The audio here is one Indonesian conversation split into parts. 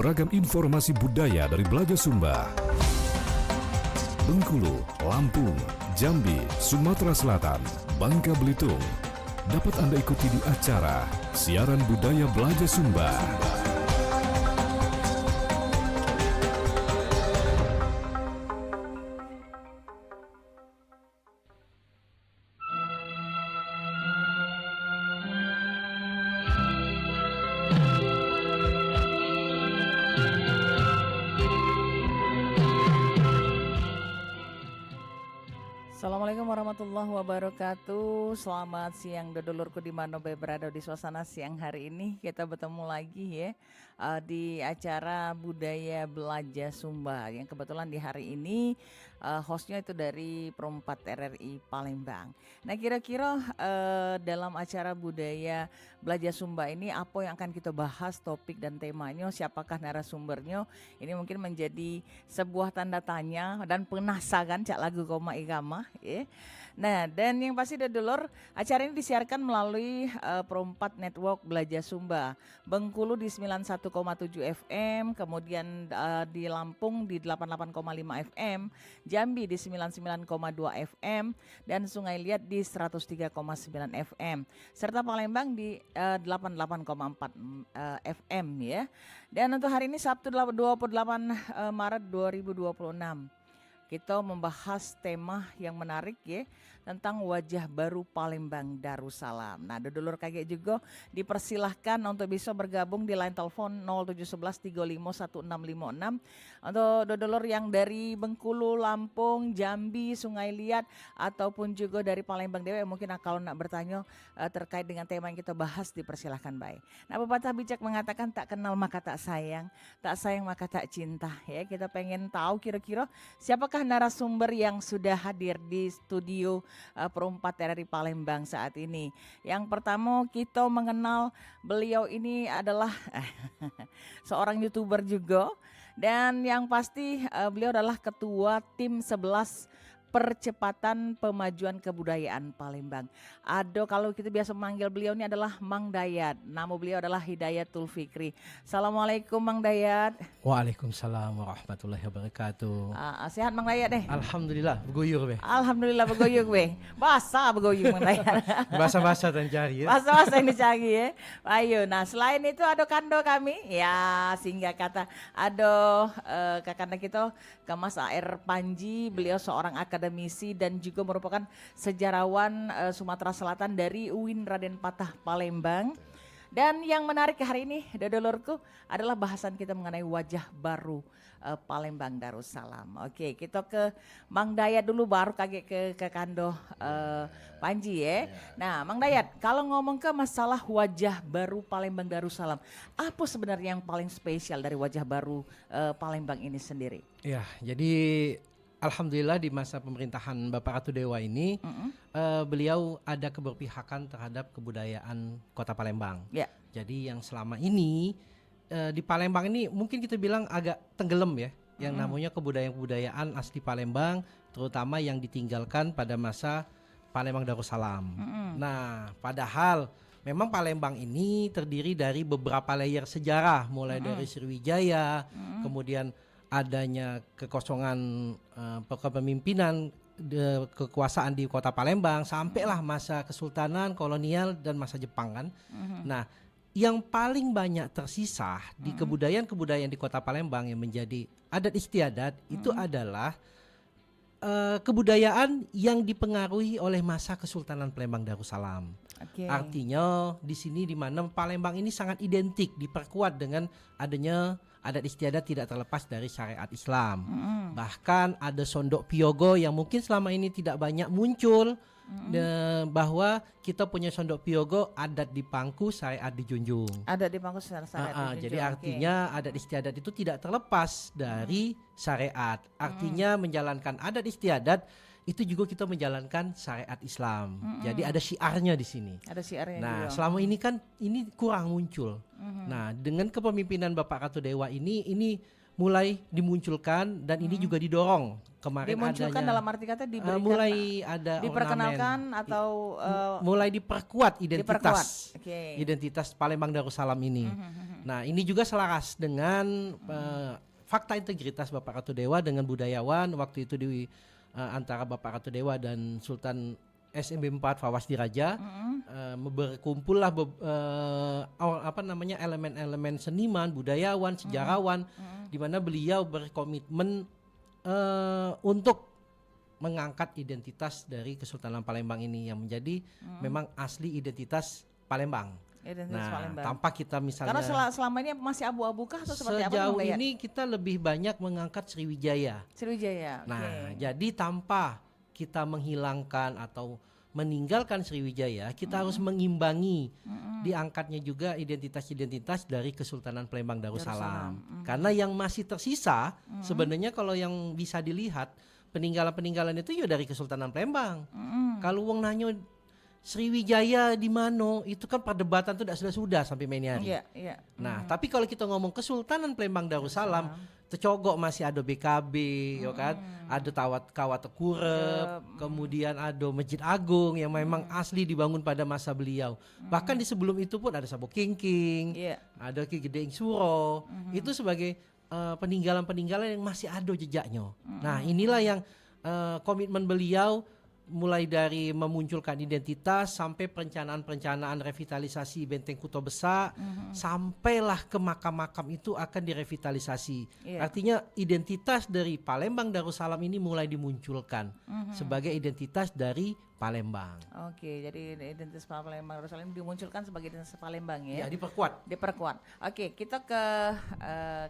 beragam informasi budaya dari Belajar Sumba. Bengkulu, Lampung, Jambi, Sumatera Selatan, Bangka Belitung. Dapat Anda ikuti di acara Siaran Budaya Belajar Sumba. Assalamualaikum warahmatullahi wabarakatuh. Selamat siang dodolurku di mana berada di suasana siang hari ini. Kita bertemu lagi ya di acara Budaya Belajar Sumba yang kebetulan di hari ini hostnya itu dari Perempat RRI Palembang. Nah kira-kira dalam acara Budaya Belajar Sumba ini apa yang akan kita bahas, topik dan temanya, siapakah narasumbernya, ini mungkin menjadi sebuah tanda tanya dan penasaran cak lagu koma ikama ya. Nah dan yang pasti dulur, acara ini disiarkan melalui Perempat Network Belajar Sumba, Bengkulu di 91,7 FM, kemudian di Lampung di 88,5 FM, Jambi di 99,2 FM, dan Sungai Liat di 103,9 FM, serta Palembang di 88,4 FM ya. Dan untuk hari ini Sabtu 28 Maret 2026 kita membahas tema yang menarik ya, tentang wajah baru Palembang Darussalam. Nah, dodolur kaget juga dipersilahkan untuk bisa bergabung di line telepon 0711351656. Untuk dodolur yang dari Bengkulu, Lampung, Jambi, Sungai Liat ataupun juga dari Palembang Dewa, mungkin kalau nak bertanya terkait dengan tema yang kita bahas, dipersilahkan baik. Nah, pepatah bijak mengatakan tak kenal maka tak sayang maka tak cinta ya. Kita pengen tahu kira-kira siapakah narasumber yang sudah hadir di studio Perempat RRI Palembang saat ini. Yang pertama kita mengenal beliau ini adalah seorang YouTuber juga, dan yang pasti beliau adalah ketua tim 11 Percepatan Pemajuan Kebudayaan Palembang. Kalau kita biasa memanggil beliau ini adalah Mang Dayat. Nama beliau adalah Hidayatul Fikri. Assalamualaikum Mang Dayat. Waalaikumsalam warahmatullahi wabarakatuh. Sehat Mang Dayat deh? Alhamdulillah, berguyur be. Alhamdulillah berguyur be. Basah berguyur Mang Dayat. Bahasa-bahasa dan cari ya. Bahasa-bahasa yang dicari ya. Ayo, nah selain itu ada kando kami. Ya, sehingga kata ada kakanda kita Mas AR Panji. Beliau seorang akademisi dan juga merupakan sejarawan Sumatera Selatan dari UIN Raden Patah Palembang. Dan yang menarik hari ini dodolorku adalah bahasan kita mengenai wajah baru Palembang Darussalam. Oke, kita ke Mang Dayat dulu baru kaget ke Kando Panji ya. Nah, Mang Dayat, kalau ngomong ke masalah wajah baru Palembang Darussalam, apa sebenarnya yang paling spesial dari wajah baru Palembang ini sendiri? Ya, jadi alhamdulillah di masa pemerintahan Bapak Ratu Dewa ini beliau ada keberpihakan terhadap kebudayaan Kota Palembang. Ya. Jadi yang selama ini di Palembang ini mungkin kita bilang agak tenggelam ya, yang namanya kebudayaan asli Palembang, terutama yang ditinggalkan pada masa Palembang Darussalam. Nah, padahal memang Palembang ini terdiri dari beberapa layer sejarah, mulai dari Sriwijaya, kemudian adanya kekosongan kepemimpinan kekuasaan di Kota Palembang, sampailah masa Kesultanan, kolonial dan masa Jepang kan. Nah, yang paling banyak tersisa di kebudayaan-kebudayaan di Kota Palembang yang menjadi adat istiadat itu adalah kebudayaan yang dipengaruhi oleh masa Kesultanan Palembang Darussalam. Okay. Artinya di sini di mana Palembang ini sangat identik, diperkuat dengan adanya adat istiadat tidak terlepas dari syariat Islam. Bahkan ada Sondok Piogo yang mungkin selama ini tidak banyak muncul, bahwa kita punya Sondok Piogo adat dipangku, syariat dijunjung. Adat dipangku, syariat dijunjung. Jadi artinya adat istiadat itu tidak terlepas dari syariat. Artinya menjalankan adat istiadat itu juga kita menjalankan syariat Islam. Jadi ada syiarnya di sini. Ada syiarnya. Nah, juga. selama ini kan ini kurang muncul. Nah, dengan kepemimpinan Bapak Ratu Dewa ini mulai dimunculkan dan ini juga didorong kemarin Dimunculkan adanya dalam arti kata diberikan, mulai ada diperkenalkan ornamen. atau Mulai diperkuat diperkuat. identitas Oke. identitas Palembang Darussalam ini. Nah, ini juga selaras dengan fakta integritas Bapak Ratu Dewa dengan budayawan waktu itu di antara Bapak Ratu Dewa dan Sultan SMB 4 Fawaz Diraja. Berkumpullah elemen-elemen seniman, budayawan, sejarawan di mana beliau berkomitmen untuk mengangkat identitas dari Kesultanan Palembang ini yang menjadi memang asli identitas Palembang. Identitas Palembang. Tanpa kita misalnya Karena selama ini masih abu-abukah atau seperti apa? sejauh Bang Dayat? ini kita lebih banyak mengangkat Sriwijaya. Sriwijaya. Nah, oke. jadi tanpa kita menghilangkan atau meninggalkan Sriwijaya, kita harus mengimbangi diangkatnya juga identitas-identitas dari Kesultanan Palembang Darussalam. Karena yang masih tersisa sebenarnya kalau yang bisa dilihat peninggalan-peninggalan itu ya dari Kesultanan Palembang. Kalau wong nanyo Sriwijaya di mana itu kan perdebatan tuh sudah sampai main hari. Iya, iya. Nah, tapi kalau kita ngomong Kesultanan Palembang Darussalam, tercogok masih ada BKB, ya kan? Ada Kawat Kurep, kemudian ada Masjid Agung yang memang asli dibangun pada masa beliau. Bahkan di sebelum itu pun ada Sabo Kingking, Iya. ada Ki Gedeng Suro. Itu sebagai peninggalan-peninggalan yang masih ada jejaknya. Nah, inilah yang komitmen beliau mulai dari memunculkan identitas sampai perencanaan-perencanaan revitalisasi Benteng Kuto Besar sampailah ke makam-makam itu akan direvitalisasi. Iya. Artinya identitas dari Palembang Darussalam ini mulai dimunculkan sebagai identitas dari Palembang. Oke, jadi identitas Palembang Darussalam dimunculkan sebagai identitas Palembang Ya, ya. diperkuat. Diperkuat. Oke, kita ke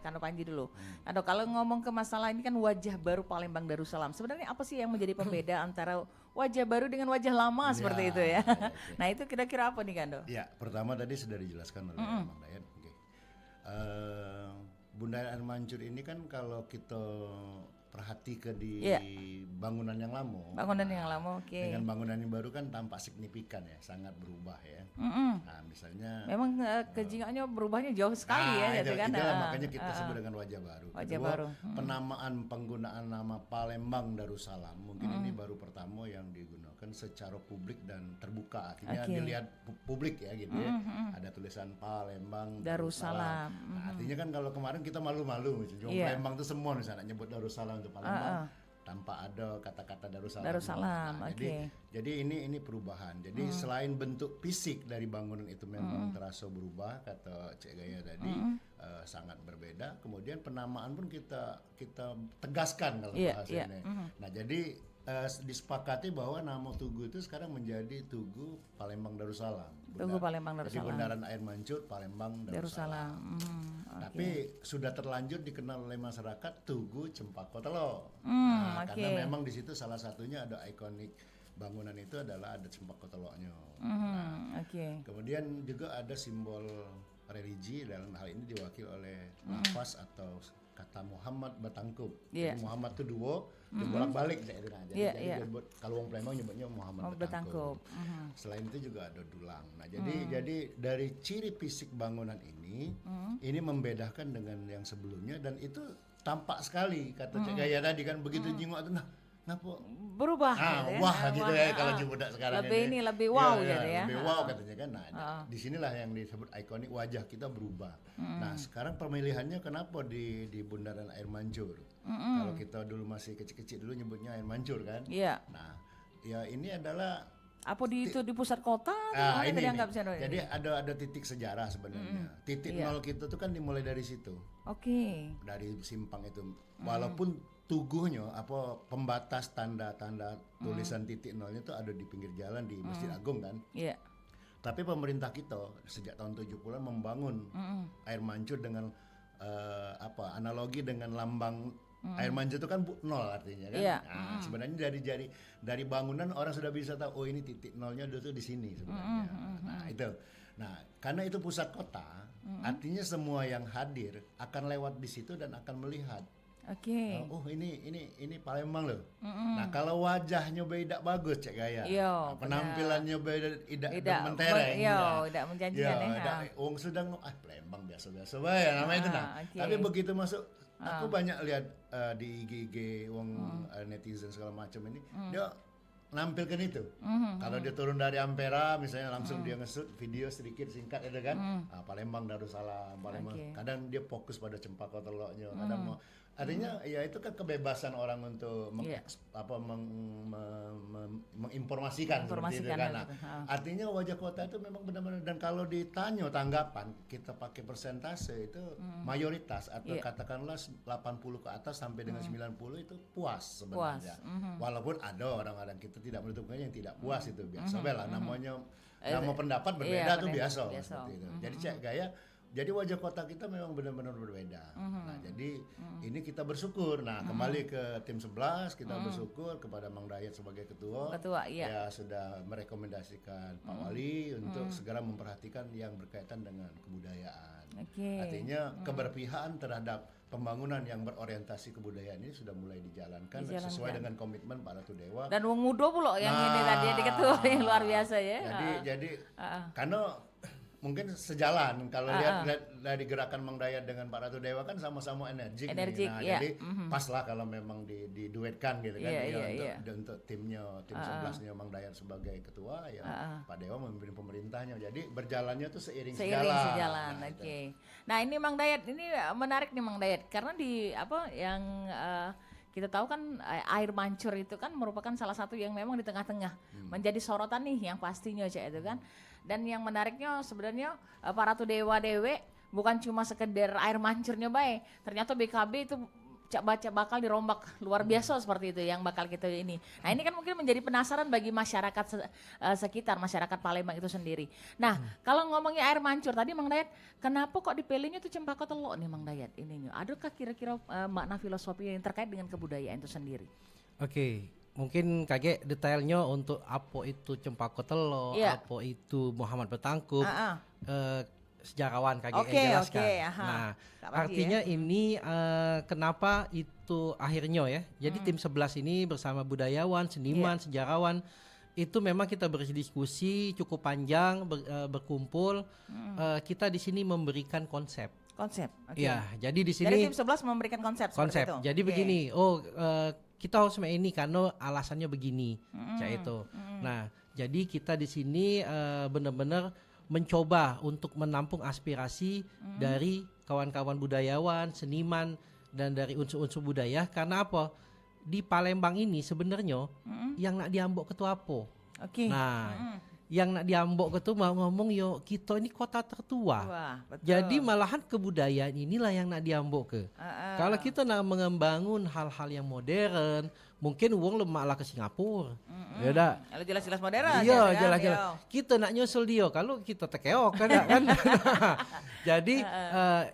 Kando Panji dulu. Kando, kalau ngomong ke masalah ini kan wajah baru Palembang Darussalam. Sebenarnya apa sih yang menjadi pembeda antara wajah baru dengan wajah lama seperti itu ya? Nah, itu kira-kira apa nih Kando? Ya, pertama tadi sudah dijelaskan oleh Bang Dayat. Oke. Bundaran Air Mancur ini kan kalau kita perhatikan di bangunan yang lama. Bangunan yang lama, oke. Dengan bangunan yang baru kan tampak signifikan ya, sangat berubah ya. Nah, misalnya Memang kejingannya berubahnya jauh sekali ya, jadi kan. itulah makanya kita sebut dengan wajah baru. Wajah Kedua, baru. penamaan penggunaan nama Palembang Darussalam mungkin ini baru pertama yang digunakan secara publik dan terbuka. Artinya Oke. dilihat publik ya gitu ya. Ada tulisan Palembang Darussalam. Nah, artinya kan kalau kemarin kita malu-malu, cuma Iya. Palembang tuh semua misalnya nyebut Darussalam untuk Palembang. Tanpa ada kata-kata Darussalam. Darussalam, Nah, oke. jadi ini perubahan. Jadi selain bentuk fisik dari bangunan itu memang terasa berubah, kata Cik Gaya tadi sangat berbeda. Kemudian penamaan pun kita tegaskan kalau Iya, bahasanya. iya. Nah, jadi disepakati bahwa nama Tugu itu sekarang menjadi Tugu Palembang Darussalam. Tugu Palembang Jadi Darussalam. Bundaran Air Mancur Palembang Darussalam. Darussalam. Oke. Tapi sudah terlanjur dikenal oleh masyarakat Tugu Cempaka Telo. Oke. Karena memang di situ salah satunya ada ikonik bangunan itu adalah ada Cempaka Telonya. Oke. Kemudian juga ada simbol religi, dalam hal ini diwakili oleh lafaz atau kata Muhammad Batangkup. Iya. Jadi Muhammad itu duo, dibolak-balik jadi Iya, jadi iya. kalau wong Palembang nyebutnya Muhammad Batangkup. Batangkup. Selain itu juga ada dulang. Nah, jadi dari ciri fisik bangunan ini membedakan dengan yang sebelumnya dan itu tampak sekali kata Cik Gaya tadi kan begitu jingok itu nah ngapa Berubah gitu ya. wah gitu ya kalau ah. budak sekarang Lebih ini, lebih wow Ya, gitu ya. lebih wow katanya kan. Nah, disinilah yang disebut ikonik wajah kita berubah. Nah, sekarang pemilihannya kenapa di Bundaran Air Mancur? Kalau kita dulu masih kecil-kecil dulu nyebutnya Air Mancur kan. Iya. Nah, ya ini adalah Apa itu di pusat kota? Ah, Gimana ini, tadi anggap saya dulu? jadi ada titik sejarah sebenarnya. Titik Iya. nol kita tuh kan dimulai dari situ, Oke. dari simpang itu. Walaupun tuguhnya apa pembatas tanda-tanda tulisan titik nolnya itu ada di pinggir jalan di Masjid Agung kan. Iya. Tapi pemerintah kita sejak tahun 70-an membangun Air Mancur dengan analogi dengan lambang air mancur itu kan nol artinya kan. Iya. Nah, sebenarnya dari bangunan orang sudah bisa tahu oh ini titik nolnya itu di sini sebenarnya. Nah, itu. Nah, karena itu pusat kota, artinya semua yang hadir akan lewat di situ dan akan melihat. Oke. Oh, ini Palembang loh. Nah, kalau wajahnya beda bagus Cek Gaya. Iya, Nah, penampilannya beda Tidak mentereng. tidak menjanjikan ya. Wong sedang Palembang biasa-biasa bae namanya itu nah. oke. Tapi begitu masuk Aku banyak lihat di IG netizen segala macam ini, dia nampilkan itu. Kalau dia turun dari Ampera misalnya langsung dia nge-shoot video sedikit singkat itu kan. Palembang Darussalam, Palembang. Kadang dia fokus pada Cempaka Teloknya, kadang mau artinya ya itu kan kebebasan orang untuk menginformasikan seperti itu kan. Nah, artinya wajah kota itu memang benar-benar, dan kalau ditanya tanggapan kita pakai persentase itu mayoritas atau katakanlah 80 ke atas sampai dengan 90 itu puas sebenarnya. Walaupun ada orang-orang, kita tidak menutupnya yang tidak puas, itu biasa lah namanya. Nama pendapat berbeda tuh biasa seperti itu. Jadi cek gaya. Jadi wajah kota kita memang benar-benar berbeda. Nah, jadi ini kita bersyukur. Nah, kembali ke tim 11, kita bersyukur kepada Mang Dayat sebagai ketua. Ya sudah merekomendasikan Pak Wali untuk segera memperhatikan yang berkaitan dengan kebudayaan. Artinya keberpihakan terhadap pembangunan yang berorientasi kebudayaan ini sudah mulai dijalankan sesuai dengan komitmen Pak Ratu Dewa. Dan wong muda pula yang ini tadi yang ketua yang luar biasa ya. Jadi karena mungkin sejalan kalau lihat dari gerakan Mang Dayat dengan Pak Ratu Dewa kan sama-sama energik. Nah, jadi pas lah kalau memang diduetkan gitu kan. Untuk tim 11-nya Mang Dayat sebagai ketua, ya Pak Dewa memimpin pemerintahnya. Jadi berjalannya tuh seiring sejalan. Nah, nah ini Mang Dayat, ini menarik nih Mang Dayat, karena di kita tahu kan air mancur itu kan merupakan salah satu yang memang di tengah-tengah menjadi sorotan nih yang pastinya itu kan. Dan yang menariknya sebenarnya Pak Ratu Dewa Dewe bukan cuma sekedar air mancurnya baik, ternyata BKB itu bakal dirombak luar biasa seperti itu yang bakal kita ini. Nah ini kan mungkin menjadi penasaran bagi masyarakat sekitar, masyarakat Palembang itu sendiri. Nah kalau ngomongin air mancur tadi Mang Dayat, kenapa kok dipilihnya tuh Cempaka Telok nih Mang Dayat ininya? Adakah kira-kira makna filosofi yang terkait dengan kebudayaan itu sendiri? Oke. Mungkin kaget detailnya untuk apa itu Cempaka Telok, apa itu Muhammad Betangkup, sejarawan kaget jelaskan. Nah, artinya ini kenapa itu akhirnya ya. Jadi tim 11 ini bersama budayawan, seniman, sejarawan itu memang kita berdiskusi cukup panjang, berkumpul. Kita di sini memberikan konsep. Ya, jadi di sini. Jadi tim 11 memberikan konsep. Seperti itu. Jadi begini, kita harus ini karena alasannya begini, itu. Nah, jadi kita di sini benar-benar mencoba untuk menampung aspirasi dari kawan-kawan budayawan, seniman, dan dari unsur-unsur budaya. Karena apa? Di Palembang ini sebenarnya yang nak diambok ketua apa? Nah, yang nak diambok ketua mau ngomong yo kita ini kota tertua. Jadi malahan kebudayaan inilah yang nak diambok ke. Kalau kita nak mengembangun hal-hal yang modern, mungkin uang lemak lah ke Singapura. Ya dah. Kalau jelas-jelas modern. Iya, jelas-jelas. Kita nak nyusul dia kalau kita tekeok kan. Jadi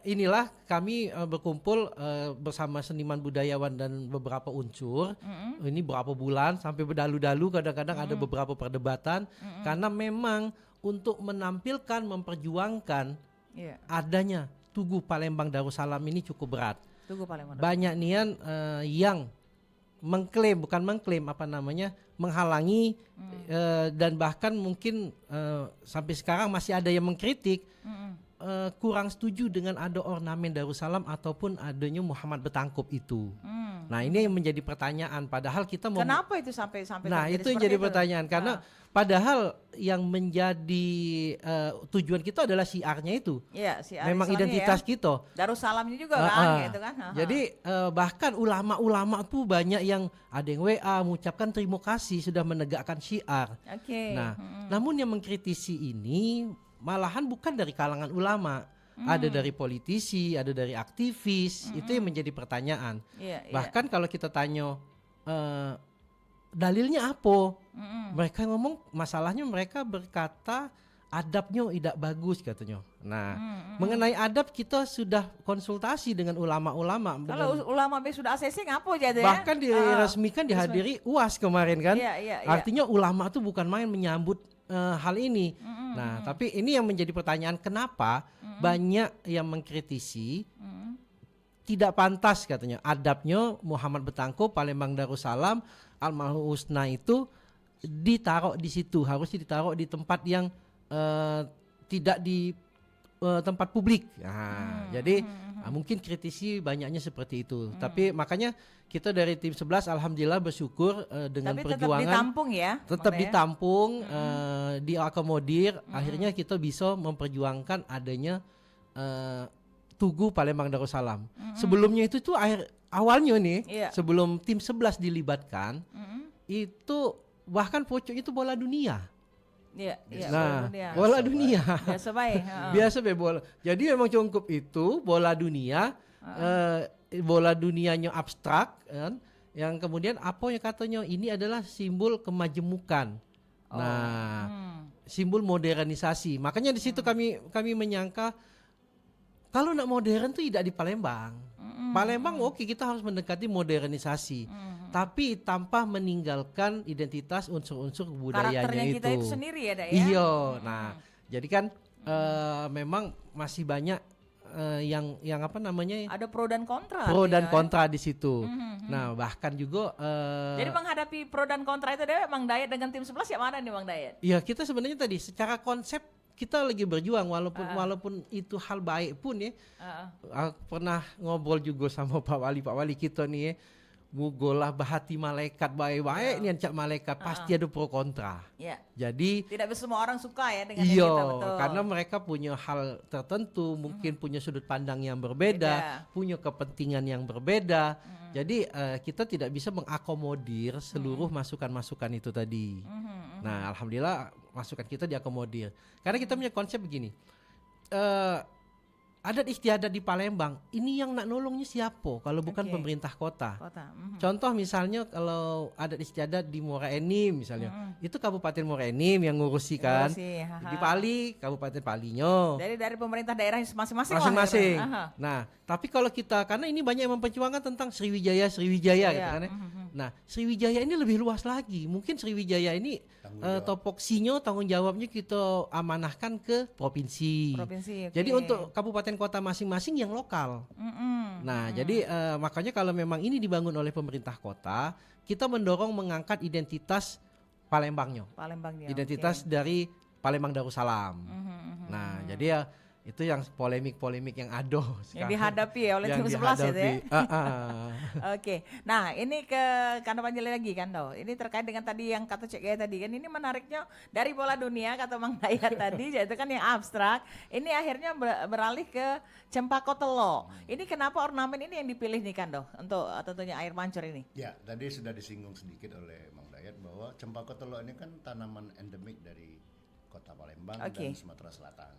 inilah kami berkumpul bersama seniman budayawan dan beberapa unsur. Ini berapa bulan sampai berdalu-dalu, kadang-kadang ada beberapa perdebatan karena memang untuk menampilkan, memperjuangkan adanya Tugu Palembang Darussalam ini cukup berat. Banyak nian yang mengklaim, menghalangi dan bahkan mungkin sampai sekarang masih ada yang mengkritik kurang setuju dengan ada ornamen Darussalam ataupun adanya Muhammad Betangkup itu. Nah ini yang menjadi pertanyaan, padahal kita mau. Kenapa itu sampai Nah itu yang jadi pertanyaan karena padahal yang menjadi tujuan kita adalah siarnya itu. Iya, siar memang identitas kita. Darussalamnya juga kan, gitu kan. Jadi bahkan ulama-ulama tuh banyak yang ada yang WA mengucapkan terima kasih sudah menegakkan syiar. Nah, namun yang mengkritisi ini malahan bukan dari kalangan ulama. Ada dari politisi, ada dari aktivis, itu yang menjadi pertanyaan. Bahkan kalau kita tanya dalilnya apa, mereka ngomong masalahnya mereka berkata adabnya tidak bagus katanya. Nah, mengenai adab kita sudah konsultasi dengan ulama-ulama. Kalau ulama sudah ACC ngapo jadi ya? Bahkan diresmikan dihadiri UAS kemarin kan. Artinya ulama itu bukan main menyambut hal ini. Nah, tapi ini yang menjadi pertanyaan kenapa banyak yang mengkritisi tidak pantas katanya adabnya Muhammad Betangkup, Palembang Darussalam, Al-Maul Husna itu ditaruh di situ, harusnya ditaruh di tempat yang tidak tempat publik. Nah, jadi mungkin kritisi banyaknya seperti itu. Tapi makanya kita dari tim 11 alhamdulillah bersyukur dengan Tapi tetap perjuangan ditampung ya. tetap Bang Dayat? ditampung, diakomodir, akhirnya kita bisa memperjuangkan adanya Tugu Palembang Darussalam. Sebelumnya itu tuh awalnya nih, Iya. sebelum tim 11 dilibatkan, itu bahkan pocoknya itu bola dunia. Iya, iya. Nah, dunia. bola dunia. Biasa baik. heeh. Biasa be bola. Jadi memang Congkup itu bola dunia, bola dunianya abstrak kan, yang kemudian apa yang katanya ini adalah simbol kemajemukan. Nah, simbol modernisasi. Makanya di situ kami menyangka kalau nak modern tuh tidak di Palembang. Palembang oke, kita harus mendekati modernisasi. Tapi tanpa meninggalkan identitas unsur-unsur kebudayanya Karakternya itu. kita itu sendiri ya, Dak ya. Iya. Nah, jadi kan memang masih banyak yang apa namanya? Ada pro dan kontra. pro dia, dan ya. kontra di situ. Nah, bahkan juga Jadi menghadapi pro dan kontra itu deh Bang Dayat dengan tim 11 yang mana nih Bang Dayat? ya kita sebenarnya tadi secara konsep kita lagi berjuang walaupun itu hal baik pun ya. Aku pernah ngobrol juga sama Pak Wali kita nih ya. Mugolah bahati malaikat baik-baik nih ancak malaikat pasti ada pro kontra. Ya. Jadi Tidak semua orang suka ya dengan yang iya, kita, betul. karena mereka punya hal tertentu, mungkin punya sudut pandang yang berbeda, punya kepentingan yang berbeda. Jadi kita tidak bisa mengakomodir seluruh masukan-masukan itu tadi. Nah, alhamdulillah masukan kita diakomodir. Karena kita punya konsep begini. Adat istiadat di Palembang, ini yang nak nolongnya siapa kalau bukan Oke. pemerintah kota. Kota. Contoh misalnya kalau adat istiadat di Muara Enim misalnya, itu Kabupaten Muara Enim yang ngurusi kan. Ngurusi, haha. Di Pali, Kabupaten Palinyo. Dari pemerintah daerah masing-masing lah, Masing-masing. ya, Bang. Aha. Nah, tapi kalau kita karena ini banyak yang memperjuangkan tentang Sriwijaya gitu kan ya. Nah, Sriwijaya ini lebih luas lagi. Mungkin Sriwijaya ini topoksinya tanggung jawabnya kita amanahkan ke provinsi. Provinsi, oke. Jadi untuk kabupaten kota masing-masing yang lokal. Nah, jadi makanya kalau memang ini dibangun oleh pemerintah kota, kita mendorong mengangkat identitas Palembangnya. Palembang dia. Identitas dari Palembang Darussalam. Nah, jadi ya itu yang polemik-polemik yang ada Yang sekarang. dihadapi ya oleh Yang tim 11 itu ya. dihadapi. Oke, nah ini ke Kando Panjali lagi kan Do. Ini terkait dengan tadi yang kata Cek Gaya tadi kan, ini menariknya dari bola dunia kata Mang Dayat tadi, yaitu kan yang abstrak. Ini akhirnya beralih ke Cempaka Telo. Ini kenapa ornamen ini yang dipilih nih kan Do untuk tentunya air mancur ini? Ya, tadi sudah disinggung sedikit oleh Mang Dayat bahwa Cempaka Telo ini kan tanaman endemik dari Kota Palembang Oke. dan Sumatera Selatan.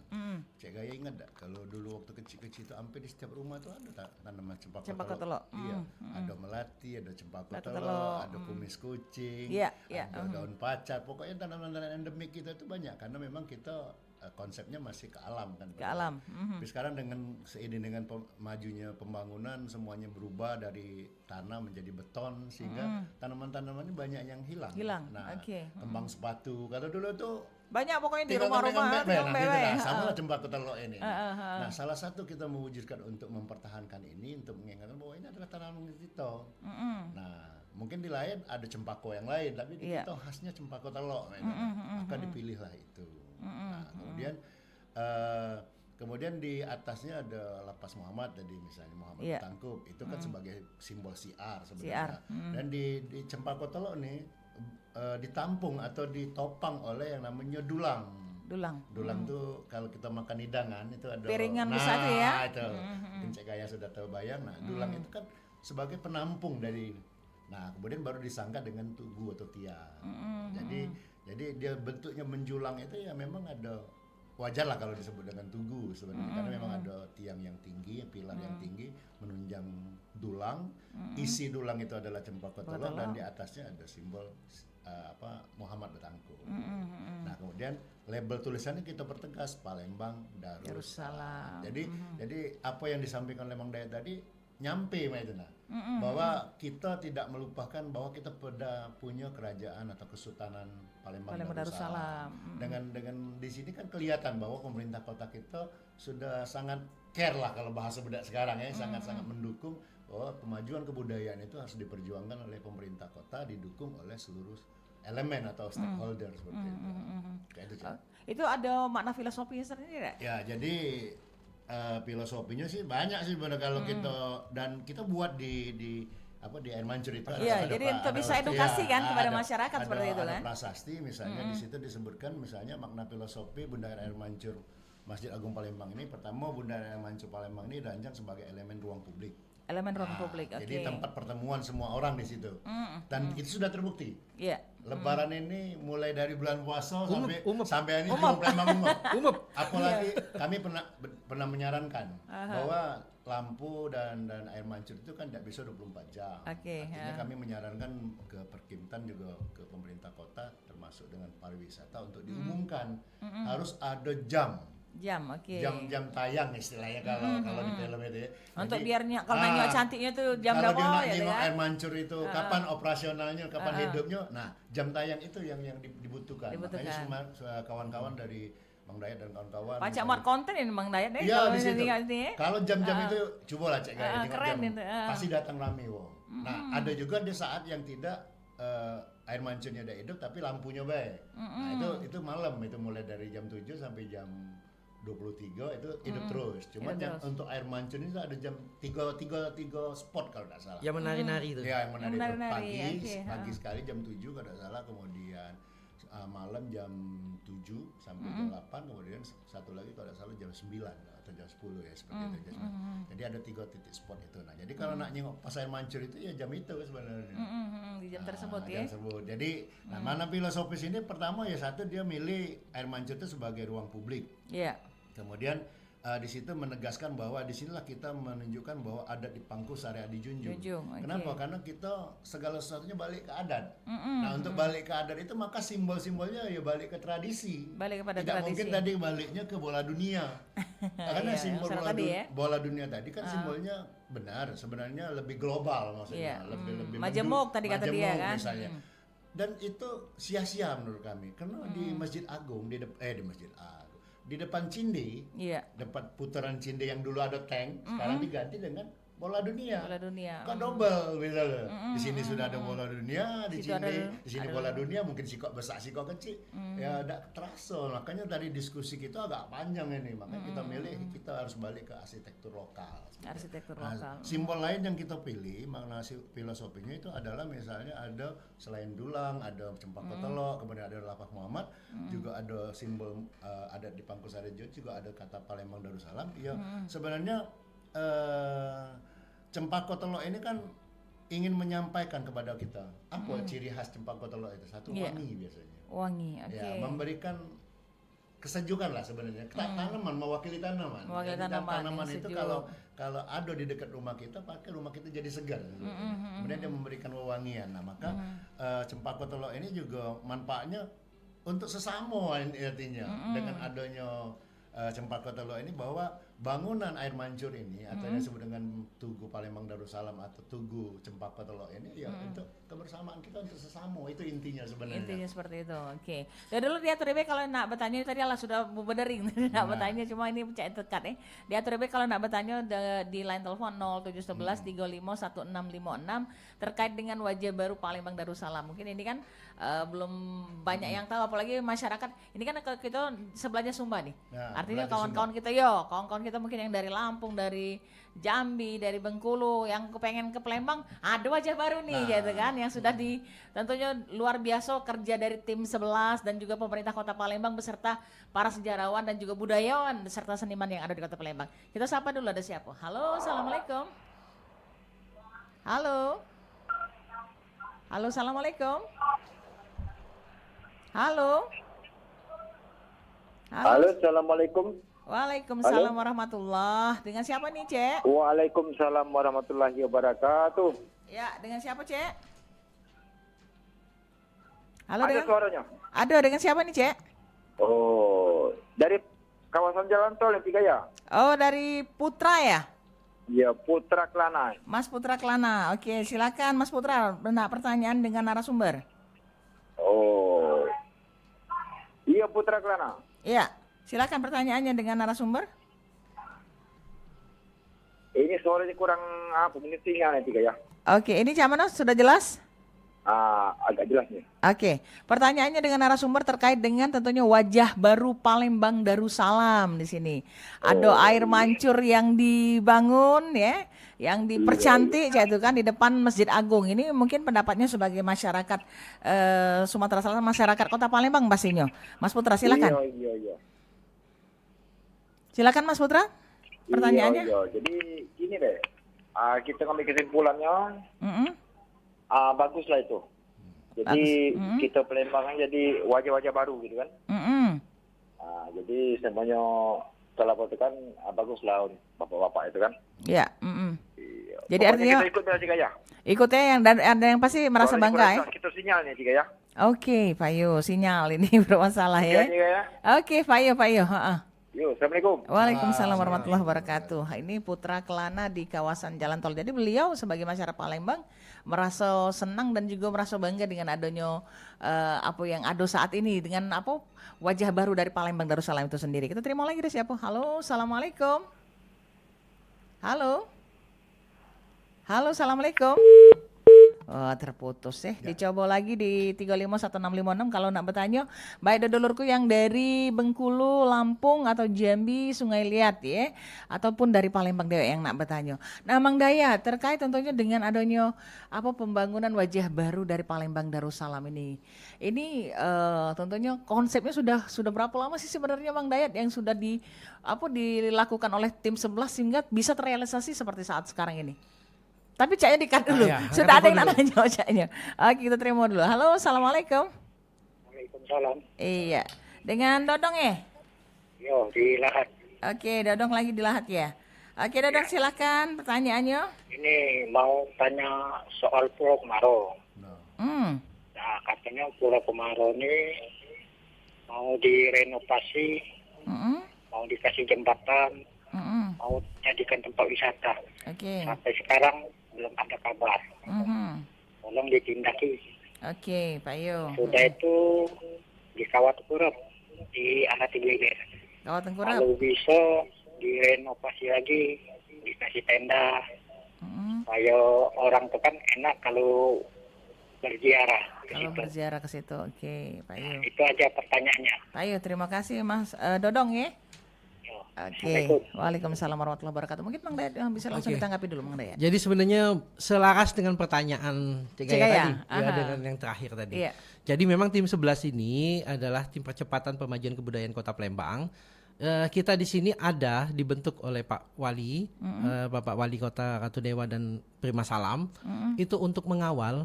Cek Gaya ingat tak kalau dulu waktu kecil-kecil itu hampir di setiap rumah itu ada tanaman Cempaka Telo. Iya, ada melati, ada Cempaka Telo, Telo, ada kumis kucing, Iya, iya. ada daun pacar. Pokoknya tanaman-tanaman endemik kita itu banyak karena memang kita konsepnya masih ke alam kan. Ke alam. Tapi sekarang dengan seiring dengan majunya pembangunan semuanya berubah dari tanah menjadi beton sehingga tanaman-tanaman ini banyak yang hilang. Hilang, Nah, oke. kembang sepatu. Kalau dulu tuh Banyak pokoknya di tinggal rumah-rumah kembang tinggal bebek, bebek. sama lah Cempaka Telo ini. Nah, salah satu kita mewujudkan untuk mempertahankan ini untuk mengingatkan bahwa ini adalah tanaman kita. Nah, mungkin di lain ada cempako yang lain, tapi di Iya. kita khasnya Cempaka Telo. Maka dipilihlah itu. Nah, kemudian di atasnya ada Lapas Muhammad tadi misalnya Muhammad Iya. Tangkup itu kan sebagai simbol siar Siar. sebenarnya. Dan di Cempaka Telo nih ditampung atau ditopang oleh yang namanya dulang. Dulang. Tuh kalau kita makan hidangan itu ada Piringan besar tuh ya. Itu Cek Gaya sudah tahu bayang. Nah, dulang itu kan sebagai penampung dari. Nah, kemudian baru disangka dengan tugu atau tiang. Jadi dia bentuknya menjulang itu ya memang ada wajar lah kalau disebut dengan tugu sebenarnya karena memang ada tiang yang tinggi, pilar yang tinggi menunjang dulang. Isi dulang itu adalah Cempaka Telo dan di atasnya ada simbol Muhammad Betangkup. Nah, kemudian label tulisannya kita pertegas Palembang Darussalam. Jadi apa yang disampaikan oleh Mang Dayat tadi nyampe bahwa kita tidak melupakan bahwa kita punya kerajaan atau kesultanan Palembang Darussalam. Dengan di sini kan kelihatan bahwa pemerintah kota kita sudah sangat care lah kalau bahasa bedak sekarang ya, sangat-sangat mendukung bahwa kemajuan kebudayaan itu harus diperjuangkan oleh pemerintah kota, didukung oleh seluruh elemen atau stakeholder seperti itu. Kayak itu, Cak. Itu ada makna filosofinya sendiri nggak? Ya, jadi filosofinya sih banyak sih sebenarnya kalau kita dan kita buat di Air Mancur itu Iya, jadi untuk bisa edukasi kan kepada masyarakat seperti itu ada kan. prasasti misalnya di situ disebutkan misalnya makna filosofi Bunda Air Mancur Masjid Agung Palembang ini. Pertama, Bunda Air Mancur Palembang ini dirancang sebagai elemen ruang publik. Elemen ruang publik, oke. Jadi tempat pertemuan semua orang di situ. Dan itu sudah terbukti. Iya. Lebaran ini mulai dari bulan puasa Umep. sampai ini juga Palembang Umep. Apalagi kami pernah menyarankan bahwa lampu dan air mancur itu kan tidak bisa 24 jam. Oke, Artinya kami menyarankan ke Perkimtan juga ke pemerintah kota termasuk dengan pariwisata untuk diumumkan harus ada jam Oke. jam tayang istilahnya kalau di film itu ya. Untuk Jadi, biar kalau nengok cantiknya tuh jam kalau berapa dia nak ya nengok kan? air mancur itu kapan operasionalnya, kapan hidupnya. Nah, jam tayang itu yang dibutuhkan. Makanya semua kawan-kawan dari Bang Dayat dan kawan-kawan. Pacak muat konten ini Bang Dayat deh. Iya, Kalau di situ. ini ya. Kalau jam-jam itu coba lah cek kayak tengok keren jam. itu, Pasti datang rame wo. Nah, ada juga di saat yang tidak air mancurnya udah hidup tapi lampunya baik. Nah, itu malam itu mulai dari jam 7 sampai jam 23 itu hidup terus. Cuman yang untuk air mancur ini ada jam 3 spot kalau tidak salah. Yang menari-nari itu. Ya, yang menari itu menari-nari, pagi, oke, pagi sekali jam 7 kalau tidak salah, kemudian malam jam 7 sampai jam 8, kemudian satu lagi kalau tidak salah jam 9 atau jam 10 ya seperti itu. Jadi ada 3 titik spot itu. Nah, jadi kalau nak nyengok pas air mancur itu ya jam itu sebenarnya. Di jam tersebut ya. Jam tersebut. Jadi, mana filosofis ini pertama ya satu dia milih air mancur itu sebagai ruang publik. Iya. Kemudian di situ menegaskan bahwa disinilah kita menunjukkan bahwa adat di pangku syariat dijunjung. Oke. Kenapa? Karena kita segala sesuatunya balik ke adat. Nah, untuk balik ke adat itu maka simbol-simbolnya ya balik ke tradisi. Balik kepada Tidak tradisi. mungkin tadi baliknya ke bola dunia. Karena Iya, simbol masalah bola, tadi ya. bola dunia tadi kan simbolnya benar, sebenarnya lebih global maksudnya, Iya. lebih Majemuk tadi kata dia majemuk kan. misalnya. Dan itu sia-sia menurut kami karena di Masjid Agung di Masjid Agung di depan Cinde, Iya. depan putaran Cinde yang dulu ada tank, sekarang diganti dengan bola dunia. Bola dunia. Kok double misalnya. Di sini sudah ada bola dunia, di Situ Cinde, ada- di sini bola dunia, mungkin sikok besar, sikok kecil. Ya tidak terasa. Makanya tadi diskusi kita agak panjang ini. Makanya kita milih kita harus balik ke arsitektur lokal. Arsitektur Nah, lokal. simbol lain yang kita pilih makna filosofinya itu adalah misalnya ada selain dulang, ada cempaka telok, kemudian ada lapak Muhammad, juga ada simbol adat di Pangku Sarejo, juga ada kata Palembang Darussalam. Ya sebenarnya cempaka telok ini kan ingin menyampaikan kepada kita apa ciri khas cempaka telok itu. Satu Iya. wangi biasanya. Wangi, oke. Ya, memberikan kesejukan lah sebenarnya. Tanaman mewakili tanaman. Mewakili Jadi tanaman yang tanaman itu sejuk. kalau ada di dekat rumah kita, pakai rumah kita jadi segar. Kemudian dia memberikan wewangian. Nah, maka cempaka telok ini juga manfaatnya untuk sesama artinya. Dengan adanya cempaka telok ini bahwa bangunan air mancur ini atau yang disebut dengan Tugu Palembang Darussalam atau Tugu Cempaka Telok ini ya untuk kebersamaan kita untuk sesama, itu intinya sebenarnya. Intinya seperti itu, oke. Ya dulu diatur DB kalau nak bertanya tadi lah sudah berdering nak bertanya cuma ini cek tekat Diatur DB kalau nak bertanya di line telepon 0711 35 1656 terkait dengan wajah baru Palembang Darussalam. Mungkin ini kan belum banyak yang tahu, apalagi masyarakat. Ini kan kita sebelahnya Sumba nih. Nah, Artinya sebelahnya kawan-kawan kita kawan-kawan kita mungkin yang dari Lampung, dari Jambi, dari Bengkulu yang kepengen ke Palembang, ada wajah baru nih gitu kan yang sudah tentunya luar biasa kerja dari tim 11 dan juga pemerintah Kota Palembang beserta para sejarawan dan juga budayawan serta seniman yang ada di Kota Palembang. Kita sapa dulu, ada siapa? Halo, assalamualaikum. Halo. Halo, assalamualaikum. Halo. Halo, assalamualaikum. Waalaikumsalam warahmatullah. Dengan siapa nih, Cek? Waalaikumsalam warahmatullahi wabarakatuh. Ya, dengan siapa, Cek? Halo, Ada dengan suaranya? Ada, dengan siapa nih, Cek? Oh, dari kawasan Jalan Tol yang 3 ya? Oh, dari Putra ya? Ya, Putra Kelana. Mas Putra Kelana. Oke, silakan Mas Putra. Benar pertanyaan dengan narasumber. Oh. Iya, Putra Kelana. Iya, silakan pertanyaannya dengan narasumber. Ini suaranya kurang ini tinggal nih 3 ya. Oke, ini Cak Manos sudah jelas? agak jelas nih. Oke, pertanyaannya dengan narasumber terkait dengan tentunya wajah baru Palembang Darussalam di sini. Ada air mancur yang dibangun ya, yang dipercantik itu kan di depan Masjid Agung. Ini mungkin pendapatnya sebagai masyarakat Sumatera Selatan, masyarakat Kota Palembang pastinya. Mas Putra silakan. Iya. Silakan Mas Putra. Pertanyaannya. Iya. Jadi gini deh, kita ngambil kesimpulannya, Mm-mm. baguslah itu. Jadi kita Palembang kan jadi wajah-wajah baru gitu kan. Mm-mm. Jadi semuanya telah kan baguslah bapak-bapak itu kan. Ya. Mm-mm. Iya. Jadi Pokoknya artinya kita ikut Cika ya. ikutnya yang dan ada yang pasti merasa Kalau bangga ya. kurang, kita sinyalnya Cika ya. Oke, Pak Yo, sinyal ini bermasalah Iya, ya. Cika ya. Oke, Pak Yo. Heeh. Yuk, assalamualaikum. Waalaikumsalam warahmatullahi wabarakatuh. Ini Putra Kelana di kawasan Jalan Tol. Jadi beliau sebagai masyarakat Palembang merasa senang dan juga merasa bangga dengan adanya apa yang ada saat ini dengan apa wajah baru dari Palembang Darussalam itu sendiri. Kita terima lagi dari siapa? Halo, assalamualaikum. Halo, assalamualaikum. Oh, terputus ya. Dicoba lagi di 351656 kalau nak bertanya. Baik dodolurku yang dari Bengkulu, Lampung atau Jambi, Sungai Liat ya, ataupun dari Palembang dewe yang nak bertanya. Nah, Mang Daya terkait tentunya dengan adanya apa pembangunan wajah baru dari Palembang Darussalam ini. Ini tentunya konsepnya sudah berapa lama sih sebenarnya Mang Dayat yang sudah dilakukan oleh tim 11 sehingga bisa terrealisasi seperti saat sekarang ini? Tapi caknya dikat dulu. Sudah ada yang nanya caknya. Oke, kita terima dulu. Halo, assalamualaikum. Waalaikumsalam. Iya. Dengan Dodong ya? Yo, di Lahat. Oke, Dodong lagi di Lahat ya. Oke, Dodong silakan pertanyaannya. Ini mau tanya soal Pulau Kemaro. Hmm. Nah, katanya Pulau Kemaro ini mau direnovasi, mau dikasih jembatan, mau jadikan tempat wisata. Oke. Sampai sekarang belum ada kabar. Tolong ditindaki. Oke, Pak Yo. Sudah itu di Kawat Kurep, di anak Geger. Kawat Tengkurap. Kalau bisa direnovasi lagi, dikasih tenda. Supaya orang itu kan enak kalau berziarah ke Kalau situ. berziarah ke situ. Oke, Pak Yo. Itu aja pertanyaannya. Pak Yo, terima kasih Mas Dodong ya. Yo. Oke. Waalaikumsalam warahmatullahi wabarakatuh. Mungkin Mang Dayat bisa langsung ditanggapi dulu Mang Dayat. Jadi sebenarnya selaras dengan pertanyaan Cigaya Cigaya, tadi, ya, aha. dengan yang terakhir tadi. Iya. Jadi memang tim 11 ini adalah tim percepatan pemajuan kebudayaan Kota Palembang. Kita di sini ada dibentuk oleh Pak Wali, Bapak Wali Kota Ratu Dewa dan Prima Salam, itu untuk mengawal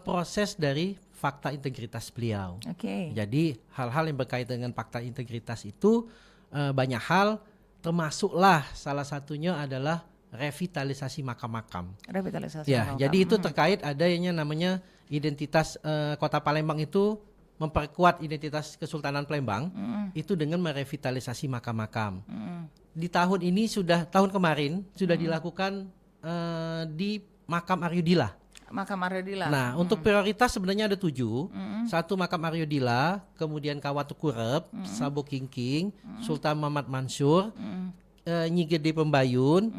proses dari fakta integritas beliau. Oke. Jadi hal-hal yang berkaitan dengan fakta integritas itu banyak hal, termasuklah salah satunya adalah revitalisasi makam-makam. Revitalisasi. Ya, makam. jadi itu terkait adanya namanya identitas Kota Palembang itu memperkuat identitas Kesultanan Palembang itu dengan merevitalisasi makam-makam. Di tahun ini tahun kemarin sudah dilakukan di makam Aryudila. Makam Aryudila. Nah, untuk prioritas sebenarnya ada 7. Satu makam Aryudila, kemudian Kawat Kurep, Sabo Kingking, Sultan Muhammad Mansur, Nyi Gede Pembayun,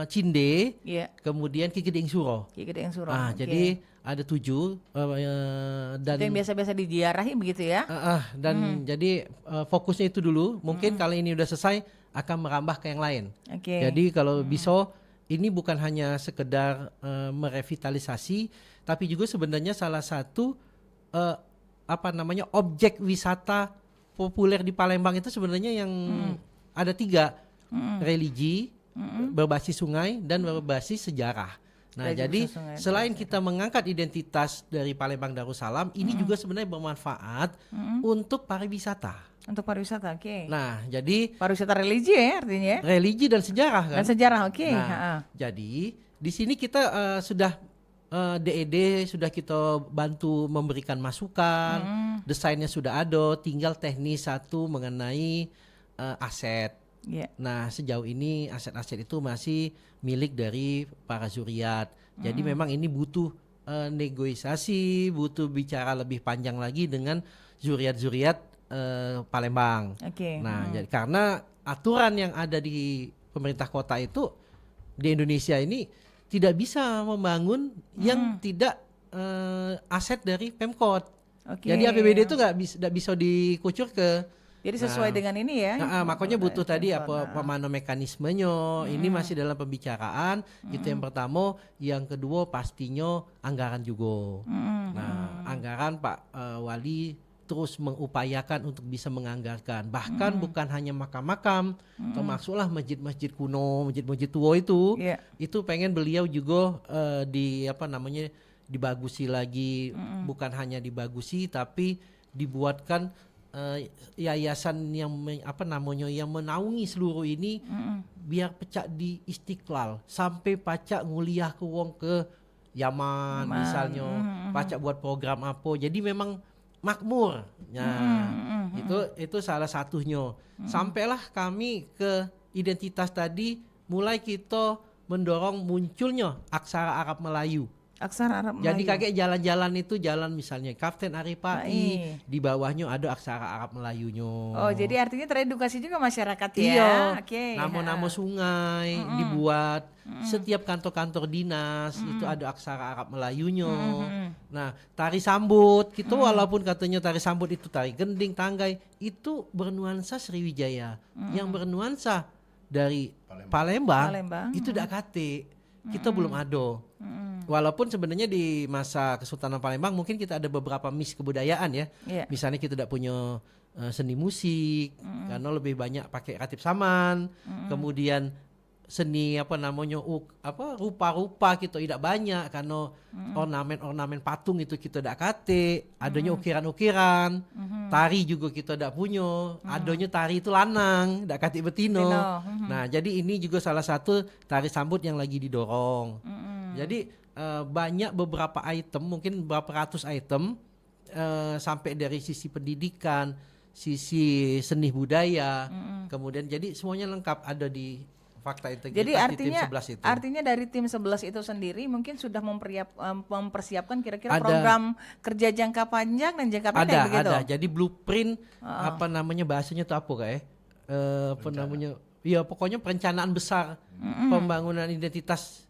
Cinde, Iya. kemudian Ki Gede Suro. Ki Gede yang Suro. Oke. Jadi ada 7 dan itu yang biasa-biasa diziarahi begitu ya? dan jadi fokusnya itu dulu. Mungkin kalau ini udah selesai akan merambah ke yang lain. Oke. Jadi kalau bisa ini bukan hanya sekedar merevitalisasi, tapi juga sebenarnya salah satu objek wisata populer di Palembang itu sebenarnya yang ada 3, religi, berbasis sungai dan berbasis sejarah. Nah, Religi jadi berbasis sungai, selain kita mengangkat identitas dari Palembang Darussalam, ini juga sebenarnya bermanfaat untuk pariwisata. Untuk pariwisata, oke. Nah, jadi Pariwisata religi ya artinya ya? religi dan sejarah kan. Dan sejarah, oke. Nah, jadi di sini kita sudah DED sudah kita bantu memberikan masukan, desainnya sudah ada, tinggal teknis satu mengenai aset. Iya. Nah, sejauh ini aset-aset itu masih milik dari para zuriat. Jadi memang ini butuh negosiasi, butuh bicara lebih panjang lagi dengan zuriat-zuriat Palembang. Oke. Nah, jadi karena aturan yang ada di pemerintah kota itu di Indonesia ini tidak bisa membangun yang tidak aset dari Pemkot. Oke. Jadi APBD itu nggak bisa dikucur ke. Jadi sesuai dengan ini ya. Makanya butuh tadi Pemkot. pemano mekanismenya. Ini masih dalam pembicaraan. Itu yang pertama. Yang kedua pastinya anggaran juga. Nah, anggaran Pak Wali terus mengupayakan untuk bisa menganggarkan. Bahkan bukan hanya makam-makam, termasuklah masjid-masjid kuno, masjid-masjid tua itu. Iya. Itu pengen beliau juga dibagusi lagi. Bukan hanya dibagusi tapi dibuatkan yayasan yang yang menaungi seluruh ini biar pecah di Istiqlal sampai pacak nguliah ke wong ke Yaman misalnya, pacak buat program apa. Jadi memang makmur. Nah, itu salah satunya. Sampailah kami ke identitas tadi, mulai kita mendorong munculnya aksara Arab Melayu. Aksara Arab Jadi Melayu. kakek jalan-jalan itu jalan misalnya Kapten Aripai, di bawahnya ada aksara Arab Melayunya. Oh, jadi artinya teredukasi juga masyarakat ya. Iya. Oke. Nama-nama sungai dibuat. Setiap kantor-kantor dinas itu ada aksara Arab Melayunya. Nah, tari sambut kita walaupun katanya tari sambut itu tari gending, tanggai, itu bernuansa Sriwijaya. Yang bernuansa dari Palembang. Itu dak kate. Kita belum ada. Walaupun sebenarnya di masa Kesultanan Palembang mungkin kita ada beberapa kebudayaan ya. Iya. Misalnya kita tidak punya seni musik karena lebih banyak pakai ratip saman. Kemudian seni rupa-rupa kita tidak banyak karena ornamen-ornamen patung itu kita tidak kate. Adanya ukiran-ukiran. Tari juga kita tidak punya. Adanya tari itu lanang, tidak kate betino. Nah, jadi ini juga salah satu tari sambut yang lagi didorong. Jadi banyak beberapa item, mungkin berapa ratus item, sampai dari sisi pendidikan, sisi seni budaya, kemudian jadi semuanya lengkap ada di Fakta Integritas. Jadi di tim 11 itu. artinya dari tim 11 itu sendiri mungkin sudah mempersiapkan kira-kira Ada. program kerja jangka panjang dan jangka pendek begitu. Ada. Jadi blueprint bahasanya itu apa kayak? Ya pokoknya perencanaan besar pembangunan identitas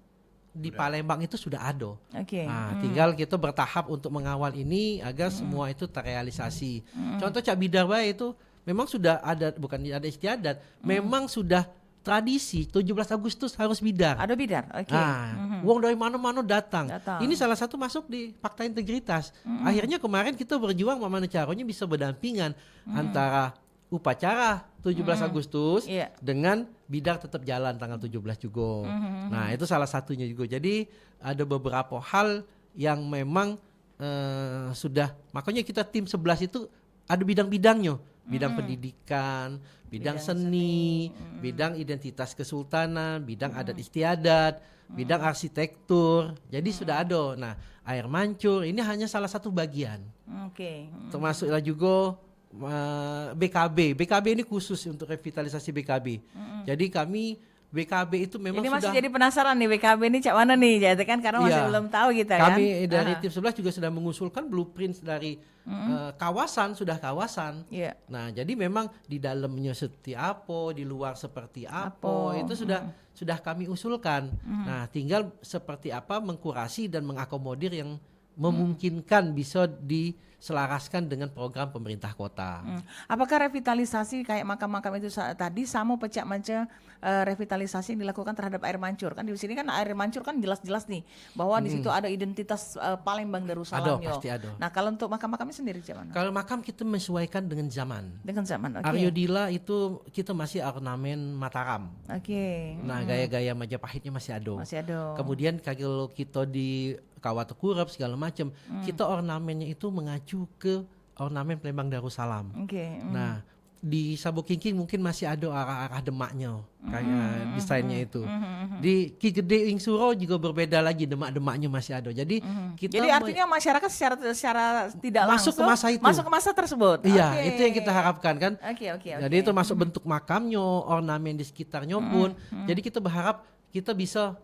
di Palembang itu sudah ada. Oke. Nah, tinggal kita bertahap untuk mengawal ini agar semua itu terrealisasi. Contoh Cak Bidar bae itu memang sudah ada, bukan ada istiadat, memang sudah tradisi 17 Agustus harus bidar. Ada bidar. Oke. Nah, wong dari mana-mana datang. Datang. Ini salah satu masuk di Fakta Integritas. Akhirnya kemarin kita berjuang bagaimana caranya bisa berdampingan antara upacara 17 Agustus Iya. dengan bidar tetap jalan tanggal 17 juga. Nah, itu salah satunya juga. Jadi ada beberapa hal yang memang sudah, makanya kita tim 11 itu ada bidang-bidangnya. Bidang pendidikan, bidang seni, bidang identitas kesultanan, bidang adat istiadat, bidang arsitektur. Jadi sudah ada. Nah, air mancur ini hanya salah satu bagian. Oke. Termasuklah juga BKB. BKB ini khusus untuk revitalisasi BKB. Jadi kami BKB itu memang Ini masih sudah jadi penasaran nih BKB ini cak mana nih, jadi kan karena masih Iya. belum tahu kita kan. kami dari tim 11 juga sudah mengusulkan blueprint dari kawasan, sudah kawasan. Iya. Nah, jadi memang di dalamnya seperti apa, di luar seperti apa, itu sudah kami usulkan. Nah, tinggal seperti apa mengkurasi dan mengakomodir yang memungkinkan bisa diselaraskan dengan program pemerintah kota. Apakah revitalisasi kayak makam-makam itu tadi sama pecah macam revitalisasi yang dilakukan terhadap air mancur? Kan di sini kan air mancur kan jelas-jelas nih bahwa di situ ada identitas Palembang Darussalam. Ada, pasti ada. Nah, kalau untuk makam-makamnya sendiri gimana? Kalau makam kita menyesuaikan dengan zaman. Dengan zaman. Oke. Aryo Dila itu kita masih ornamen Mataram. Oke. Nah, gaya-gaya Majapahitnya masih ada. Masih ada. Kemudian kalau kita di Kawat Kurap segala macam, kita ornamennya itu mengacu ke ornamen Palembang Darussalam. Oke. Nah, di Sabuk Kingking mungkin masih ada arah-arah demaknya, kayak desainnya itu. Di Ki Gede Ing Suro juga berbeda lagi, demak-demaknya masih ada. Jadi kita Jadi artinya masyarakat secara tidak Masuk langsung ke masa itu. masuk ke masa tersebut. Iya, Oke. itu yang kita harapkan kan. Oke. Jadi itu masuk bentuk makamnya, ornamen di sekitarnya pun. Jadi kita berharap kita bisa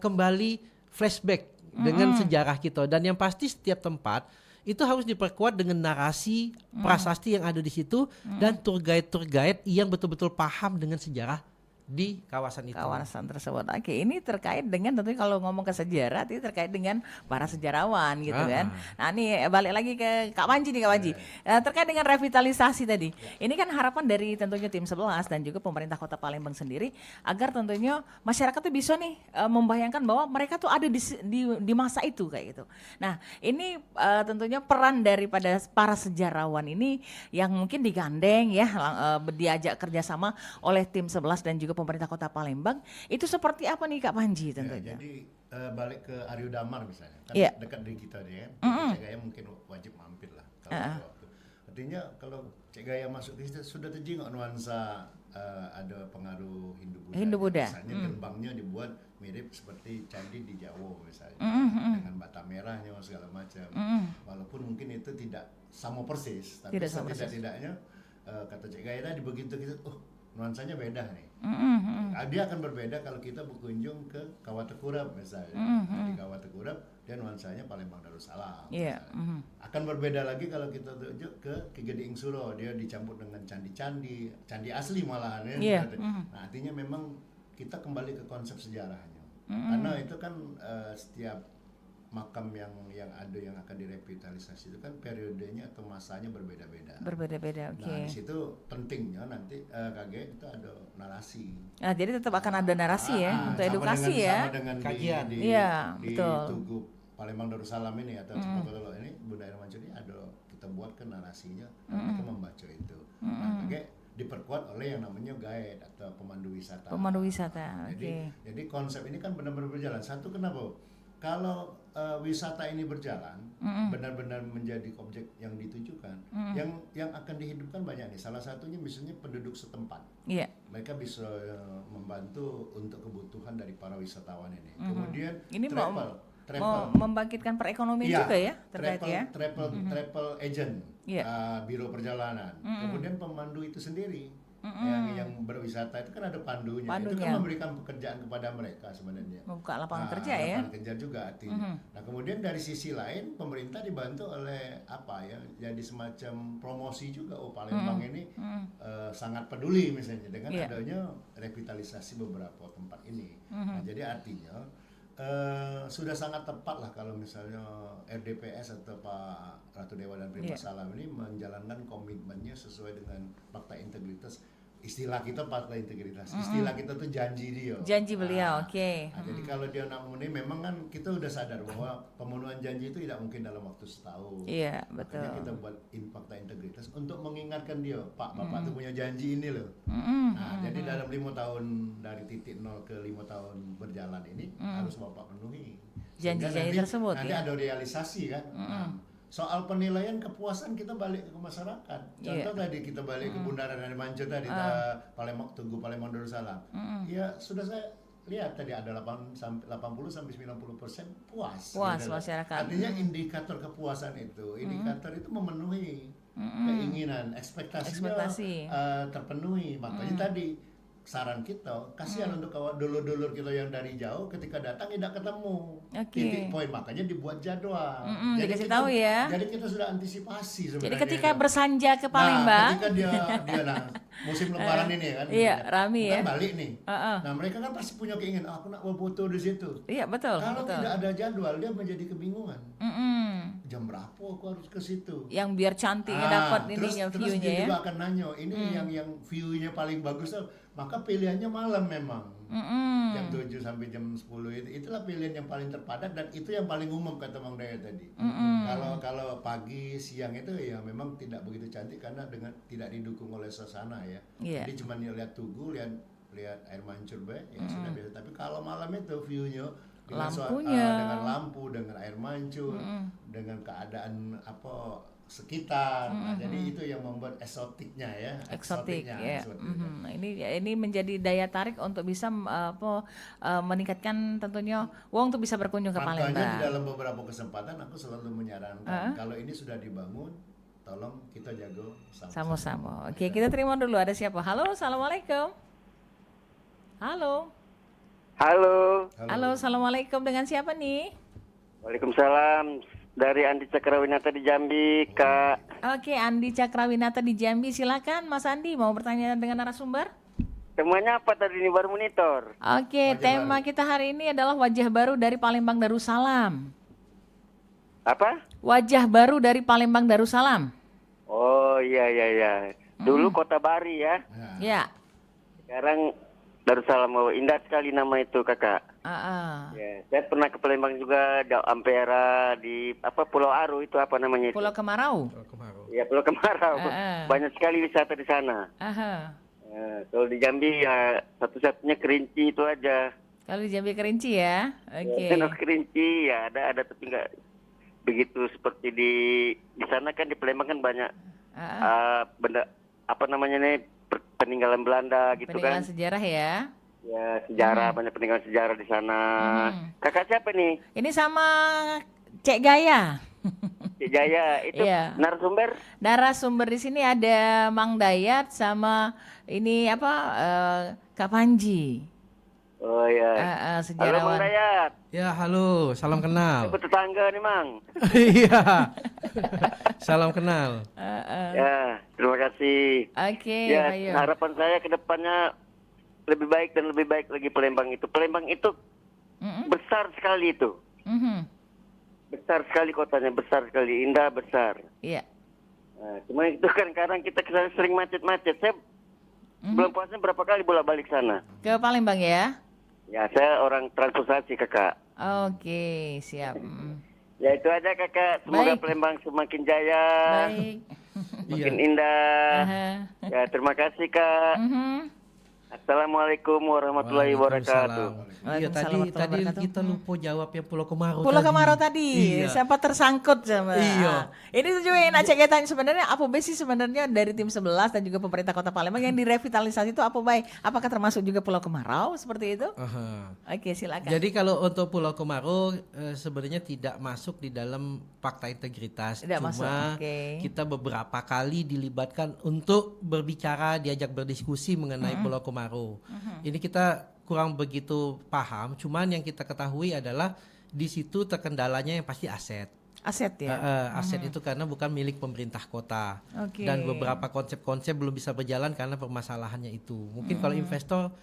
kembali flashback dengan sejarah kita, dan yang pasti setiap tempat itu harus diperkuat dengan narasi prasasti yang ada di situ dan tour guide yang betul-betul paham dengan sejarah di kawasan itu. Kawasan tersebut. Oke, ini terkait dengan tentunya kalau ngomong ke sejarah, ini terkait dengan para sejarawan gitu kan. Nah, ini balik lagi ke Kak Panji nih, Kak Panji. Terkait dengan revitalisasi tadi. Ini kan harapan dari tentunya tim 11 dan juga pemerintah Kota Palembang sendiri agar tentunya masyarakat tuh bisa nih membayangkan bahwa mereka tuh ada di masa itu kayak gitu. Nah, ini tentunya peran daripada para sejarawan ini yang mungkin digandeng ya diajak kerjasama oleh tim 11 dan juga pemerintah Kota Palembang itu seperti apa nih Kak Panji tentunya? Ya, jadi balik ke Aryo Damar misalnya, kan dekat dari kita dia kan. Cek Gaya mungkin wajib mampir lah kalau ada waktu. Artinya kalau Cek Gaya masuk ke situ sudah terjengok nuansa ada pengaruh Hindu-Buddha. Misalnya gerbangnya dibuat mirip seperti candi di Jawa misalnya, dengan bata merahnya segala macam. Walaupun mungkin itu tidak sama persis, tapi setidak-tidaknya kata Cek Gaya tadi begitu kita, nuansanya beda nih. Dia akan berbeda kalau kita berkunjung ke Kawah Tekurap misalnya. Di Kawah Tekurap dia nuansanya Palembang Darussalam. Akan berbeda lagi kalau kita tunjuk ke Gede Suro, dia dicampur dengan candi asli malahan ya. Nah, artinya memang kita kembali ke konsep sejarahnya. Karena itu kan setiap makam yang ada yang akan direvitalisasi itu kan periodenya atau masanya berbeda-beda. Oke. Nah, di situ pentingnya nanti KG itu ada narasi. Nah, jadi tetap akan ada narasi untuk edukasi sama dengan kajian. Di betul. Tugu Palembang Darussalam ini atau Cepopotolo ini Budaya Mancur ini ada kita buat ke narasinya, mereka membaca itu. Nah, KG diperkuat oleh yang namanya guide atau pemandu wisata. Jadi konsep ini kan benar-benar berjalan. Satu, kenapa? Kalau wisata ini berjalan, benar-benar menjadi objek yang ditujukan, yang akan dihidupkan banyak nih. Salah satunya misalnya penduduk setempat. Mereka bisa membantu untuk kebutuhan dari para wisatawan ini. Kemudian ini travel. Mau membangkitkan perekonomian juga ya terkait travel agent, biro perjalanan. Kemudian pemandu itu sendiri. Yang berwisata itu kan ada pandunya. Itu kan memberikan pekerjaan kepada mereka sebenarnya. Membuka lapangan kerja lapangan kerja juga artinya. Nah, kemudian dari sisi lain pemerintah dibantu oleh jadi semacam promosi juga. Palembang ini sangat peduli misalnya dengan adanya revitalisasi beberapa tempat ini. Nah, jadi artinya sudah sangat tepat lah kalau misalnya RDPS atau Pak Ratu Dewa dan Prima Salam ini menjalankan komitmennya sesuai dengan fakta integritas. Istilah kita fakta integritas, istilah kita tuh janji beliau. Nah, jadi kalau dia nak memenuhi, memang kan kita udah sadar bahwa pemenuhan janji itu tidak mungkin dalam waktu setahun. Iya, betul. Makanya kita buat fakta integritas untuk mengingatkan dia, Pak, Bapak tuh punya janji ini loh. Nah, jadi dalam 5 tahun dari titik 0 ke 5 tahun berjalan ini harus Bapak penuhi. Janji-janji tersebut. Nanti ada realisasi kan. Soal penilaian kepuasan kita balik ke masyarakat. Contoh tadi kita balik ke Bundaran dari Mancur tadi, Tugu Palembang Darussalam. Ya sudah saya lihat tadi ada 80 sampai 90% puas masyarakat. Artinya indikator kepuasan itu, memenuhi keinginan, ekspektasinya terpenuhi. Makanya tadi saran kita, kasihan untuk dulur-dulur kita yang dari jauh ketika datang tidak ketemu titik poin, makanya dibuat jadwal. Jadi kita tahu ya. Jadi kita sudah antisipasi sebenarnya. Jadi ketika bersanja ke Palembang, ketika dia musim lebaran ini kan, rame ya. Balik nih. Nah, mereka kan pasti punya keinginan, aku nak mau foto di situ. Iya, betul. Kalau tidak ada jadwal, dia menjadi kebingungan. Jam berapa aku harus ke situ? Yang biar cantiknya dapat ininya view-nya. Terus dia juga akan nanya, ini yang view-nya paling bagus tuh, maka pilihannya malam memang. Jam 7 sampai jam 10 itulah pilihan yang paling terpadat dan itu yang paling umum kata Bang Daya tadi. Kalau pagi siang itu ya memang tidak begitu cantik karena tidak didukung oleh suasana ya. Jadi cuma lihat tugu, lihat air mancur ya sudah biasa. Tapi kalau malam itu view-nya dengan dengan lampu, dengan air mancur, dengan keadaan sekitar. Nah, jadi itu yang membuat eksotiknya ya. Ini menjadi daya tarik untuk bisa meningkatkan tentunya uang untuk bisa berkunjung ke Palembang. Makanya di dalam beberapa kesempatan aku selalu menyarankan kalau ini sudah dibangun, tolong kita jaga sama-sama. Oke, kita terima dulu, ada siapa? Halo, assalamualaikum. Halo, assalamualaikum, dengan siapa nih? Waalaikumsalam, dari Andi Cakrawinata di Jambi, Kak. Oke, Andi Cakrawinata di Jambi, silakan Mas Andi, mau bertanya dengan narasumber? Temanya apa tadi ini baru monitor? Oke, tema kita hari ini adalah wajah baru dari Palembang Darussalam. Apa? Wajah baru dari Palembang Darussalam. Oh iya iya iya. Dulu Kota Bari ya. Ya. Sekarang Darussalam. Oh, indah sekali nama itu kakak. Ah, ah. Ya, saya pernah ke Palembang juga, di Ampera, di apa Pulau Aru itu apa namanya itu? Pulau Kemarau. Ya Pulau Kemarau. Banyak sekali wisata di sana. Aha. Kalau di Jambi ya satu-satunya Kerinci itu aja. Kalau di Jambi Kerinci ya. Oke. Kalau Kerinci ya ada tapi nggak begitu seperti di sana kan di Palembang kan banyak benda apa namanya nih peninggalan Belanda gitu Peninggalan kan. sejarah ya. Ya sejarah banyak peninggalan sejarah di sana. Kakak siapa nih? Ini sama Cek Gaya. Cik Jaya itu Iya. narasumber. Narasumber di sini ada Mang Dayat sama ini apa Kak Panji. Oh ya. Halo Mang Sejarawan. Dayat. Ya, halo, salam kenal. Aku tetangga nih Mang. Iya. Salam kenal. Ya terima kasih. Oke, Ya ayo. harapan saya ke depannya lebih baik dan lebih baik lagi Palembang itu. Palembang itu besar sekali itu. Mhm. Besar sekali kotanya, besar sekali, indah besar. Iya. Nah, cuma itu kan kadang kita kesana sering macet-macet. Saya belum puasnya berapa kali bolak-balik sana. Ke Palembang ya. Ya saya orang transportasi kakak. Oke, siap. Ya itu aja kakak. Semoga Baik. Palembang semakin jaya, Baik. makin indah. Aha. Ya terima kasih kak. Mhm. Assalamualaikum warahmatullahi wabarakatuh. Iya, tadi Waalaikumsalam kita lupa jawab yang Pulau Kemarau Pulau tadi. Kemarau tadi, Iya. siapa tersangkut sama. Iya. Ini tuh juga yang Aceh tanya sebenarnya apa baik sih sebenarnya dari tim 11 dan juga pemerintah Kota Palembang yang direvitalisasi itu apa baik? Apakah termasuk juga Pulau Kemarau seperti itu? Aha. Oke, silakan. Jadi kalau untuk Pulau Kemarau sebenarnya tidak masuk di dalam fakta integritas. Tidak Cuma masuk, oke. kita beberapa kali dilibatkan untuk berbicara, diajak berdiskusi mengenai Pulau Kemarau. Ini kita kurang begitu paham. Cuman yang kita ketahui adalah di situ terkendalanya yang pasti aset. Aset ya. Aset itu karena bukan milik pemerintah kota. Oke. Dan beberapa konsep-konsep belum bisa berjalan karena permasalahannya itu. Mungkin kalau investor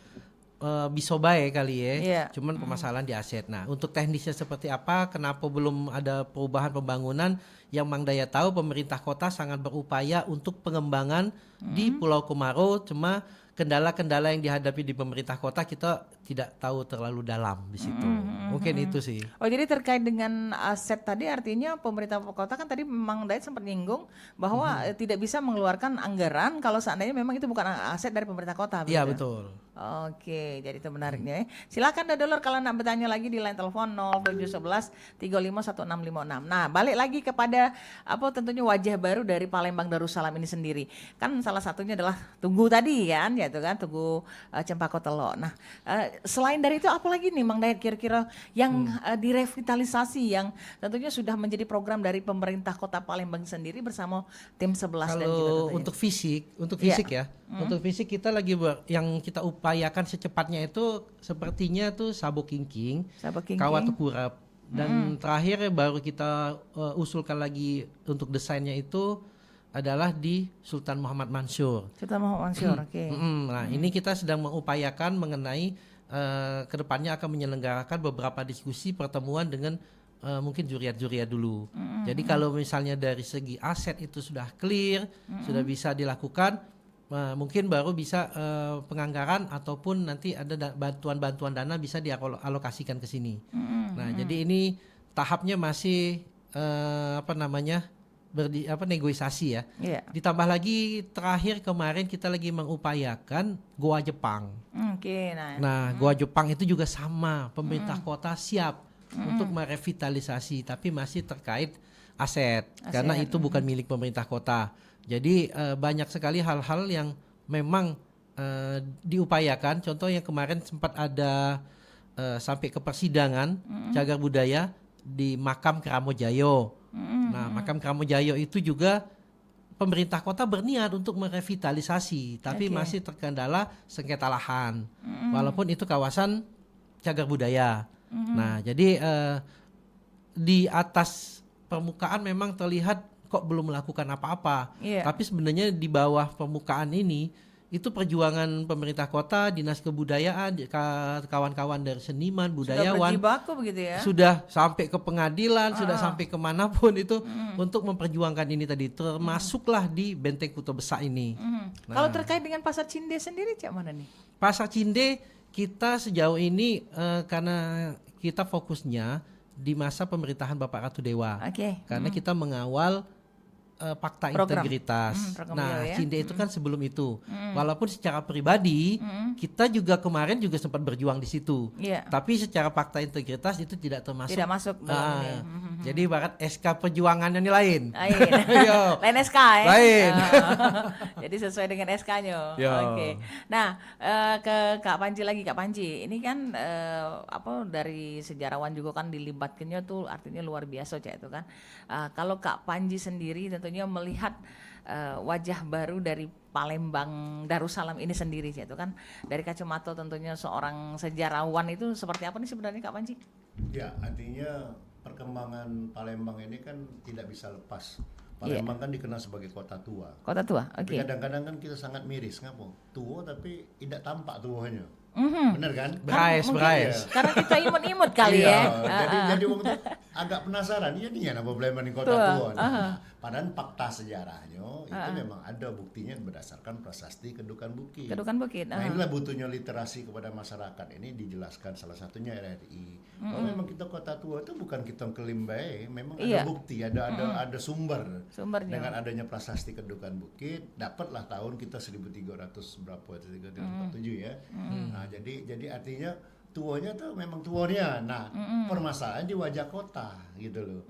bisa baik kali ya. Iya. Cuman permasalahan di aset. Nah, untuk teknisnya seperti apa? Kenapa belum ada perubahan pembangunan? Yang Mang Daya tahu pemerintah kota sangat berupaya untuk pengembangan di Pulau Kemarau. Cuma kendala-kendala yang dihadapi di pemerintah kota kita tidak tahu terlalu dalam di situ. Mungkin itu sih. Oh, jadi terkait dengan aset tadi artinya pemerintah kota kan tadi memang Dayat sempat nyinggung bahwa tidak bisa mengeluarkan anggaran kalau seandainya memang itu bukan aset dari pemerintah kota. Iya, begitu? betul. Oke, jadi itu menariknya ya. Silakan Dodolor kalau nak bertanya lagi di line telepon 0711 351656. Nah, balik lagi kepada apa tentunya wajah baru dari Palembang Darussalam ini sendiri. Kan salah satunya adalah Tugu tadi kan, yaitu kan Tugu Cempaka Telo. Nah, selain dari itu apa lagi nih Mang Dayat kira-kira yang direvitalisasi yang tentunya sudah menjadi program dari pemerintah Kota Palembang sendiri bersama tim 11 dan juga Kalau tentunya. untuk Iya. fisik ya. Untuk fisik kita lagi yang kita upayakan secepatnya itu sepertinya tuh Sabuk Kingking, Sabuk Kingking. Kawat Tukurap. Dan terakhir baru kita usulkan lagi untuk desainnya itu adalah di Sultan Muhammad Mansur. Kita mau Mansur, oke. Nah, ini kita sedang mengupayakan mengenai kedepannya akan menyelenggarakan beberapa diskusi pertemuan dengan mungkin juriat-juriat dulu. Jadi kalau misalnya dari segi aset itu sudah clear, sudah bisa dilakukan, mungkin baru bisa penganggaran ataupun nanti ada bantuan-bantuan dana bisa dialokasikan ke sini. Nah, jadi ini tahapnya masih negosiasi ya. Iya. Ditambah lagi terakhir kemarin kita lagi mengupayakan Goa Jepang. Oke, nah. Nah, Goa Jepang itu juga sama, pemerintah kota siap untuk merevitalisasi, tapi masih terkait aset, karena itu bukan milik pemerintah kota. Jadi banyak sekali hal-hal yang memang diupayakan. Contoh yang kemarin sempat ada sampai ke persidangan cagar budaya di makam Keramojayo. Nah, makam Keramojayo itu juga pemerintah kota berniat untuk merevitalisasi, tapi masih terkendala sengketa lahan. Walaupun itu kawasan cagar budaya. Nah, jadi di atas permukaan memang terlihat kok belum melakukan apa-apa. Iya. Tapi sebenarnya di bawah permukaan ini itu perjuangan pemerintah kota, dinas kebudayaan, kawan-kawan dari seniman, budayawan Sudah berjibaku begitu ya. sudah sampai ke pengadilan, sudah sampai kemanapun itu untuk memperjuangkan ini tadi, termasuklah di Benteng Kuto Besak ini. Kalau terkait dengan Pasar Cinde sendiri cak mana nih? Pasar Cinde kita sejauh ini karena kita fokusnya di masa pemerintahan Bapak Ratu Dewa, Oke. karena kita mengawal fakta Program. integritas. Program Nah, beliau ya. Cinde itu kan sebelum itu. Walaupun secara pribadi kita juga kemarin juga sempat berjuang di situ. Iya. Tapi secara fakta integritas itu tidak termasuk. Tidak masuk dalam Ah, ini. Jadi ibarat SK perjuangannya ini lain. Lain. Yo. Lain SK ya. Lain. Jadi sesuai dengan SK-nya. Yo. Oke. Nah, ke Kak Panji lagi, Kak Panji. Ini kan dari sejarawan juga kan dilibatkannya tuh artinya luar biasa cak itu kan. Kalau Kak Panji sendiri tentunya melihat wajah baru dari Palembang Darussalam ini sendiri cak itu kan. Dari kacamata tentunya seorang sejarawan itu seperti apa nih sebenarnya Kak Panji? Ya, artinya perkembangan Palembang ini kan tidak bisa lepas. Palembang kan dikenal sebagai kota tua. Kota tua. Tapi Oke. kadang-kadang kan kita sangat miris, ngapa? Tua tapi tidak tampak tuanya. Mhm. Benar kan? Berais. Karena kita imut-imut kali Iya, ya. jadi waktu itu agak penasaran, iya nih apa Palembang di kota Tua, tua. Nah, padahal fakta sejarahnya itu memang ada buktinya berdasarkan prasasti Kedukan Bukit. Kedukan Bukit. Nah, inilah butuhnya literasi kepada masyarakat ini dijelaskan salah satunya RRI. Bahwa memang kita kota tua itu bukan kita kelimbai, memang Iya. ada bukti, ada sumber. Sumbernya. Dengan adanya prasasti Kedukan Bukit, dapatlah tahun kita 1300 berapa, 1347 ya. Nah, jadi artinya tuanya tuh memang tuanya. Nah, permasalahan di wajah kota gitu loh.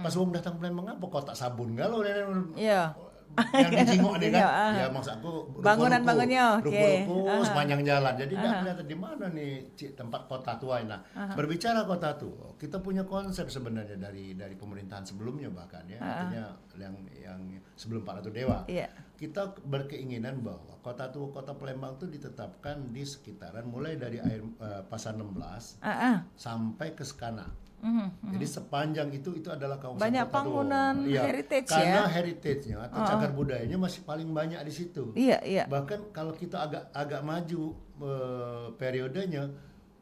Pas wong datang Palembang apa kota sabun galau Iya. yang dijingok nih kan. Iya, Ya maksud aku Bangunan-bangunnya, oke. ruko-ruko sepanjang jalan. Jadi nggak kelihatan di mana nih tempat kota tua. Nah, berbicara kota tua, kita punya konsep sebenarnya dari pemerintahan sebelumnya bahkan ya. Artinya yang sebelum Pak Ratu Dewa. Iya. Kita berkeinginan bahwa kota tua kota Palembang itu ditetapkan di sekitaran mulai dari air Pasar 16 sampai ke Skana. Jadi sepanjang itu adalah kawasan Banyak kota tua. bangunan heritage karena ya. heritage-nya atau cagar budayanya masih paling banyak di situ. Iya, iya. Bahkan kalau kita agak maju periodenya,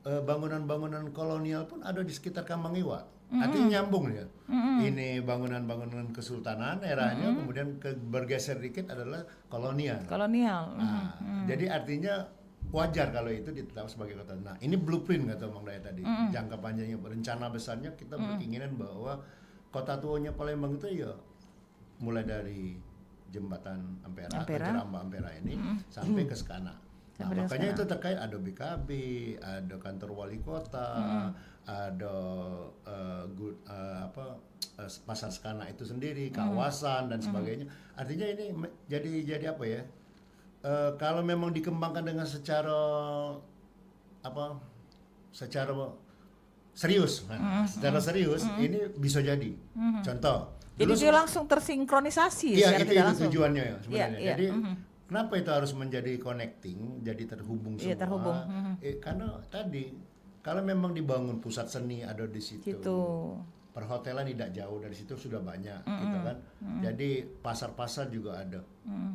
bangunan-bangunan kolonial pun ada di sekitar Kamangiwa. Artinya nyambung ya. Ini bangunan-bangunan kesultanan eranya, kemudian bergeser dikit adalah kolonial. Kolonial. Nah, jadi artinya wajar kalau itu ditetapkan sebagai kota. Nah, ini blueprint kata Bang Daya tadi. Jangka panjangnya, rencana besarnya kita berkeinginan bahwa kota tuanya Palembang itu ya mulai dari jembatan Ampera. Atau Jeramba Ampera ini sampai ke Skana. Nah, makanya itu terkait ada BKB, ada kantor wali kota, ada pasar Skana itu sendiri, kawasan dan sebagainya. Artinya ini jadi apa ya? Kalau memang dikembangkan dengan secara serius, secara serius ini bisa jadi. Contoh. Jadi dia langsung tersinkronisasi Iya, secara itu tidak langsung. tujuannya ya sebenarnya. Iya, Jadi kenapa itu harus menjadi connecting, jadi terhubung semua? Iya, terhubung. Karena tadi kalau memang dibangun pusat seni ada di situ. Gitu. Perhotelan tidak jauh dari situ sudah banyak gitu kan. Jadi pasar-pasar juga ada.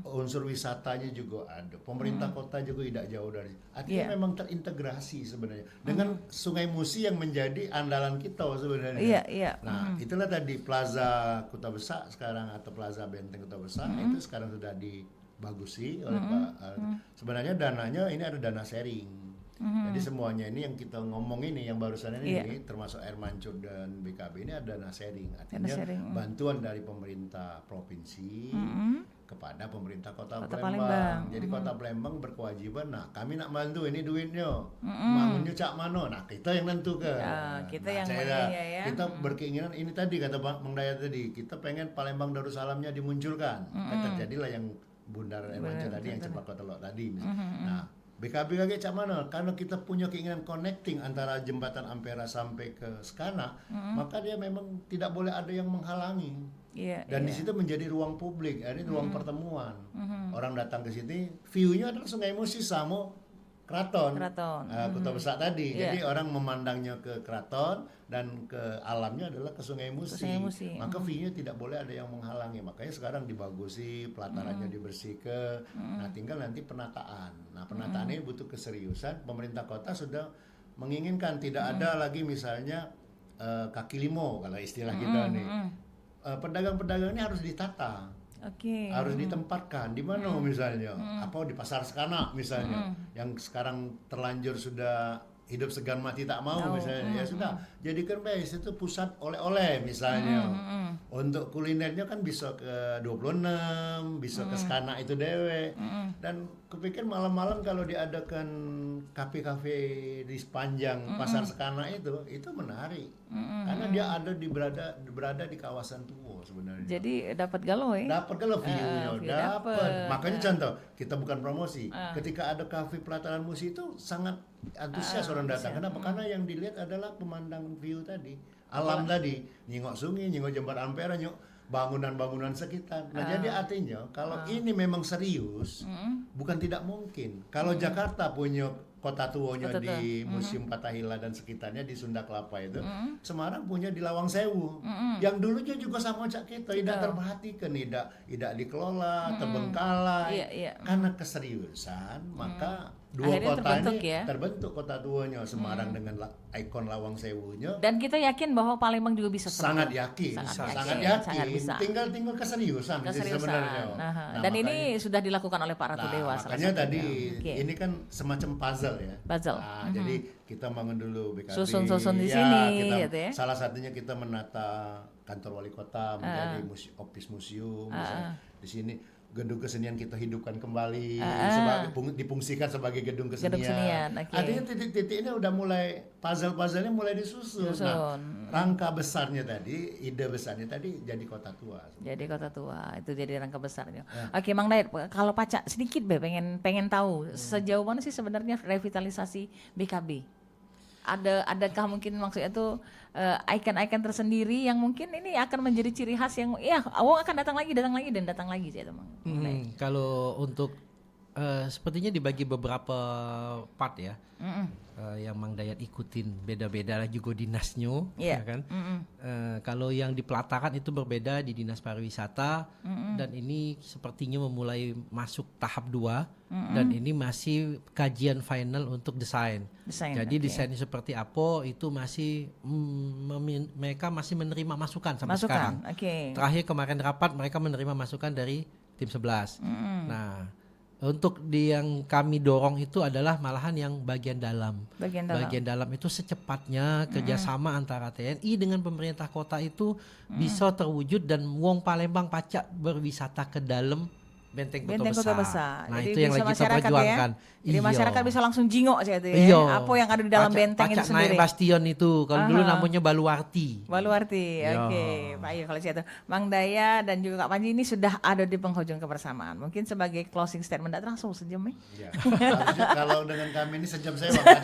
Unsur wisatanya juga ada. Pemerintah kota juga tidak jauh dari. Artinya memang terintegrasi sebenarnya dengan Sungai Musi yang menjadi andalan kita sebenarnya. Iya, iya. Nah, itulah tadi Plaza Kota Besak sekarang atau Plaza Benteng Kota Besak itu sekarang sudah dibagusi oleh Pak. Sebenarnya dananya ini ada dana sharing. Jadi semuanya ini yang kita ngomong ini yang barusan ini termasuk Air Mancur dan BKB ini ada dana sharing. Artinya bantuan dari pemerintah provinsi kepada pemerintah Kota Palembang. Jadi Kota Palembang berkewajiban, nah kami nak bantu ini duitnya. Bangunnya cak mano. Nah, kita yang nentukan. Kita Nah, yang ya. kita berkeinginan ini tadi kata Bang Daya tadi, kita pengen Palembang Darussalamnya dimunculkan. Terjadilah yang Bundar Air Mancur tadi yang cepat kota Telok tadi. Nah, BKB lagi cak mana? Karena kita punya keinginan connecting antara jembatan Ampera sampai ke Skana, maka dia memang tidak boleh ada yang menghalangi. Iya, Dan di situ menjadi ruang publik, ini ruang pertemuan. Orang datang ke sini, view-nya adalah Sungai Musi sama keraton, Keraton. Kota Besar tadi. Iya. Jadi orang memandangnya ke keraton dan ke alamnya adalah ke Sungai Musi. Sungai Musi. Maka view-nya tidak boleh ada yang menghalangi. Makanya sekarang dibagusi, pelatarannya dibersihkan. Nah, tinggal nanti penataan. Nah, penataan ini butuh keseriusan. Pemerintah kota sudah menginginkan tidak ada lagi misalnya kaki limo kalau istilah kita nih. Pedagang-pedagang ini harus ditata. Oke. Harus ditempatkan di mana misalnya apa di pasar Sekanak misalnya yang sekarang terlanjur sudah hidup segan mati tak mau misalnya ya sudah jadikan base itu pusat oleh-oleh misalnya untuk kulinernya kan bisa ke 26 bisa ke Sekanak itu dewe dan kepikir malam-malam kalau diadakan kafe-kafe di sepanjang pasar Sekanak itu menarik karena dia ada berada di kawasan tua sebenarnya. Jadi dapat galau ya. Dapat kalau view-nya, view dapat. dapet. Makanya contoh, kita bukan promosi. Ketika ada kafe pelataran Musi itu sangat antusias orang datang. Kenapa? Karena yang dilihat adalah pemandangan view tadi, alam tadi, nyingok sungai, nyingok jembatan Ampera, nyingok bangunan-bangunan sekitar. Nah, jadi artinya kalau ini memang serius, bukan tidak mungkin. Kalau Jakarta punya kota tuanya di Museum Fathahillah dan sekitarnya di Sunda Kelapa itu, Semarang punya di Lawang Sewu. Yang dulunya juga sama cak kita, tidak terperhatikan, tidak dikelola, terbengkalai. Iya. Karena keseriusan, maka dua Akhirnya kota terbentuk ini ya. terbentuk kota tuanya Semarang dengan ikon Lawang Sewunya. Dan kita yakin bahwa Palembang juga bisa Sangat sembuh. yakin, Sangat sangat yakin, yakin. sangat bisa. Tinggal keseriusan sih sebenarnya. Nah, Nah, dan makanya- ini sudah dilakukan oleh Pak Ratu Dewa. salah makanya satunya. tadi Oke. ini kan semacam puzzle ya. Puzzle. Nah, jadi kita bangun dulu BKB. Susun-susun di Ya, sini, kita- gitu ya. Salah satunya kita menata kantor wali kota menjadi office museum. Misalnya di sini gedung kesenian kita hidupkan kembali, difungsikan sebagai gedung kesenian. Gedung kesenian, oke. Artinya titik-titik ini udah mulai puzzle-puzzlenya mulai disusun. Nah, rangka besarnya tadi, ide besarnya tadi jadi kota tua. Jadi kota tua itu jadi rangka besarnya. Oke, Mang Dayat, kalau Paca sedikit pengen tahu sejauh mana sih sebenarnya revitalisasi BKB? Adakah mungkin maksudnya tuh ikon-ikon tersendiri yang mungkin ini akan menjadi ciri khas yang awang akan datang lagi sih itu Mang. Kalau untuk sepertinya dibagi beberapa part ya. Yang Mang Dayat ikutin beda-beda lah juga dinasnya, ya kan. Kalau yang di pelataran itu berbeda di dinas pariwisata dan ini sepertinya memulai masuk tahap 2 dan ini masih kajian final untuk desain. Jadi desainnya seperti apa itu masih mereka masih menerima masukan sampai sekarang. Terakhir kemarin rapat mereka menerima masukan dari tim 11. Nah, untuk yang kami dorong itu adalah malahan yang bagian dalam. Bagian dalam itu secepatnya kerjasama antara TNI dengan pemerintah kota itu bisa terwujud dan wong Palembang pacak berwisata ke dalam Benteng Kota Besar. Nah, jadi itu yang lagi kita perjuangkan. Jadi masyarakat bisa langsung jingok sih itu ya. Apa yang ada di dalam benteng itu sendiri. Naik bastion itu. Kalau dulu namanya Baluarti. Oke. Baik kalau situ. Mang Daya dan juga Kak Panji ini sudah ada di penghujung kebersamaan. Mungkin sebagai closing statement langsung sejam ya. Iya. Harusnya kalau dengan kami ini sejam saya Bang.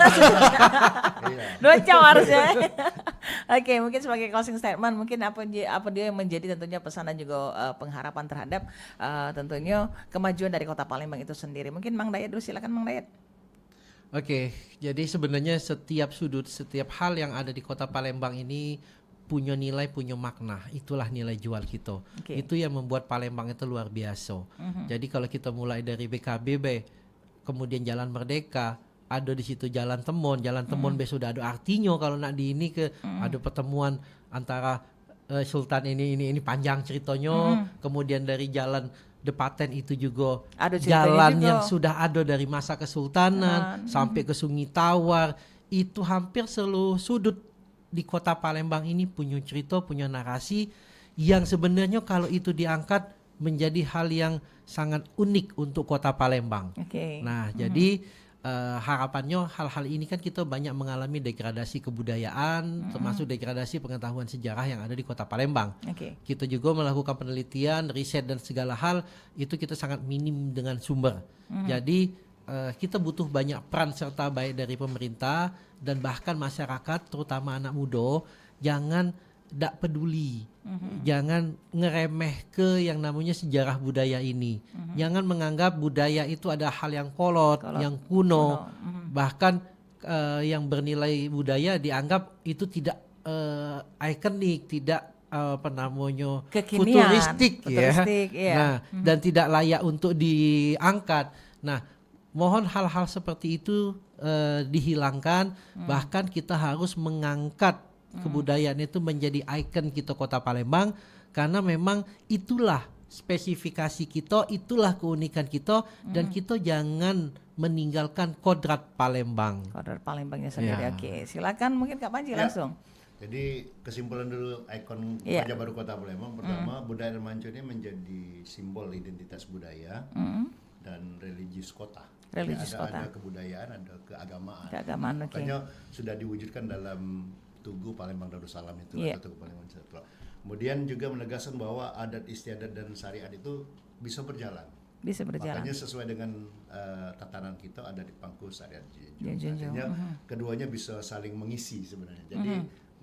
Iya. 2 jam harusnya. Oke, mungkin sebagai closing statement mungkin apa dia yang menjadi tentunya pesan dan juga pengharapan terhadap tentunya kemajuan dari Kota Palembang itu sendiri. Mungkin Mang Dayat dulu, silakan Mang Dayat. Oke, jadi sebenarnya setiap sudut, setiap hal yang ada di Kota Palembang ini punya nilai, punya makna. Itulah nilai jual kita. Itu yang membuat Palembang itu luar biasa. Jadi kalau kita mulai dari BKB, kemudian Jalan Merdeka, ada di situ Jalan Temon sudah ada artinya kalau nak di ini ada pertemuan antara Sultan ini panjang ceritanya. Kemudian dari Jalan Depaten itu juga ada jalan yang sudah ada dari masa Kesultanan sampai ke Sungai Tawar. Itu hampir seluruh sudut di Kota Palembang ini punya cerita, punya narasi yang sebenarnya kalau itu diangkat menjadi hal yang sangat unik untuk Kota Palembang. Nah, jadi harapannya hal-hal ini kan kita banyak mengalami degradasi kebudayaan, termasuk degradasi pengetahuan sejarah yang ada di Kota Palembang. Kita juga melakukan penelitian, riset dan segala hal itu kita sangat minim dengan sumber. Jadi kita butuh banyak peran serta baik dari pemerintah dan bahkan masyarakat, terutama anak muda, jangan tidak peduli, jangan ngeremeh ke yang namanya sejarah budaya ini. Jangan menganggap budaya itu ada hal yang kolot. Yang kuno. Bahkan yang bernilai budaya dianggap itu tidak ikonik, tidak apa namanya Kekinian, futuristik ya. iya. Nah, dan tidak layak untuk diangkat. Nah, mohon hal-hal seperti itu dihilangkan, bahkan kita harus mengangkat kebudayaan itu menjadi ikon kita Kota Palembang, karena memang itulah spesifikasi kita, itulah keunikan kita, dan kita jangan meninggalkan kodrat Palembang. Kodrat Palembangnya sendiri. Ya. Oke, silakan mungkin Kak Panji Ya. langsung. Jadi kesimpulan dulu ikon Iya. wajah baru Kota Palembang. Pertama, budaya dan Manco ini menjadi simbol identitas budaya dan religius kota. Jadi Religius ada kota. kebudayaan, ada keagamaan. Keagamaan, oke. Makanya sudah diwujudkan dalam Tugu Palembang Darussalam itu, Iya. atau Tugu Palembang Darussalam. Kemudian juga menegaskan bahwa adat istiadat dan syariat itu bisa berjalan. Bisa berjalan. Makanya sesuai dengan tatanan kita ada di pangku syariat Junjung. Artinya keduanya bisa saling mengisi sebenarnya. Jadi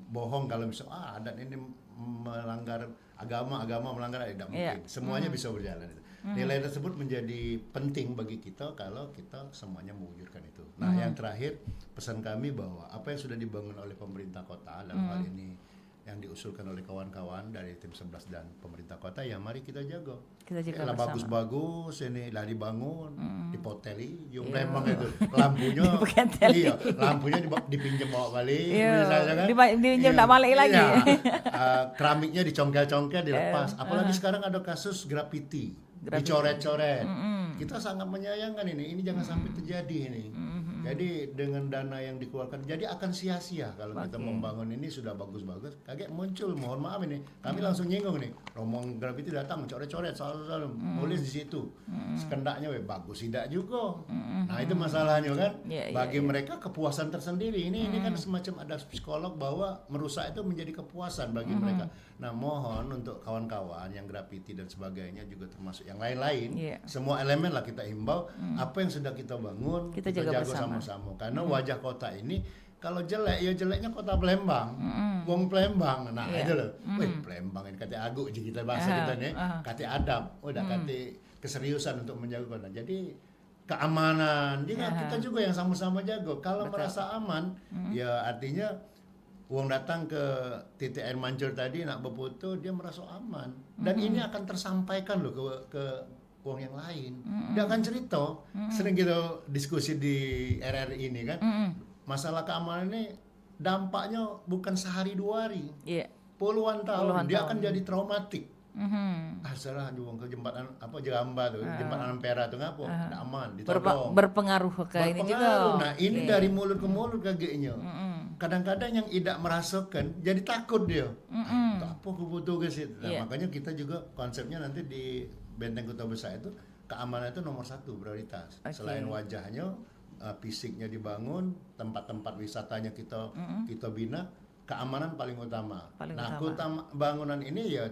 bohong kalau misalnya adat ini melanggar agama melanggar, tidak mungkin. Iya. Semuanya bisa berjalan itu. Nilai tersebut menjadi penting bagi kita kalau kita semuanya mewujudkan itu. Nah, yang terakhir pesan kami bahwa apa yang sudah dibangun oleh pemerintah kota dalam hal ini yang diusulkan oleh kawan-kawan dari tim 11 dan pemerintah kota, ya mari kita jaga. Kita jaga Lah bersama. bagus-bagus ini lah dibangun, dipoteli, yung Palembang itu lampunya, Dipoteli. iya, lampunya dipinjam bawa balik, Iya, misalnya kan, dipinjam nggak balik lagi. Iya. Keramiknya dicongkel-congkel dilepas, apalagi sekarang ada kasus graffiti, dicoret-coret, kita sangat menyayangkan ini jangan sampai terjadi ini. Jadi dengan dana yang dikeluarkan, jadi akan sia-sia kalau kita membangun ini sudah bagus-bagus, kaget muncul, mohon maaf ini, kami langsung nyinggung nih, rombong graffiti datang coret-coret, selalu nulis di situ, sekendaknya bagus tidak juga, nah itu masalahnya kan, Iya, bagi mereka kepuasan tersendiri, ini kan semacam ada psikolog bahwa merusak itu menjadi kepuasan bagi mereka. Nah mohon untuk kawan-kawan yang graffiti dan sebagainya juga termasuk yang lain-lain, Iya. semua elemen lah kita himbau, apa yang sudah kita bangun, Kita jaga bersama. sama-sama. Karena wajah kota ini kalau jelek ya jeleknya Kota Palembang, wong Palembang. Nah itu loh, wih Palembang ini kata agu aja kita bahasa kita nih, kata adab, udah kata keseriusan untuk menjaga kota. Jadi keamanan, juga kita juga yang sama-sama jago. Kalau merasa aman, ya artinya uang datang ke titik air mancur tadi nak berfoto, dia merasa aman. Dan ini akan tersampaikan loh ke uang yang lain. Dia akan cerita. Sering kita diskusi di RRI ini kan. Masalah keamanan ini dampaknya bukan sehari dua hari. Iya. Puluhan tahun. Puluhan Dia tahun. akan jadi traumatik. Salah juang ke jembatan apa Jamba tuh, jembatan Ampera tuh ngapa? Tidak aman, ditodong. Berpengaruh ke ini juga. Nah, ini dari mulut ke mulut kagetnya. Kadang-kadang yang tidak merasakan jadi takut dia. Apa kebutuhan ke situ. Nah, Iya. makanya kita juga konsepnya nanti di Benteng Kota Besar itu keamanan itu nomor satu prioritas. Oke. Selain wajahnya, fisiknya dibangun, tempat-tempat wisatanya kita bina, keamanan paling utama. Paling Nah, bangunan ini ya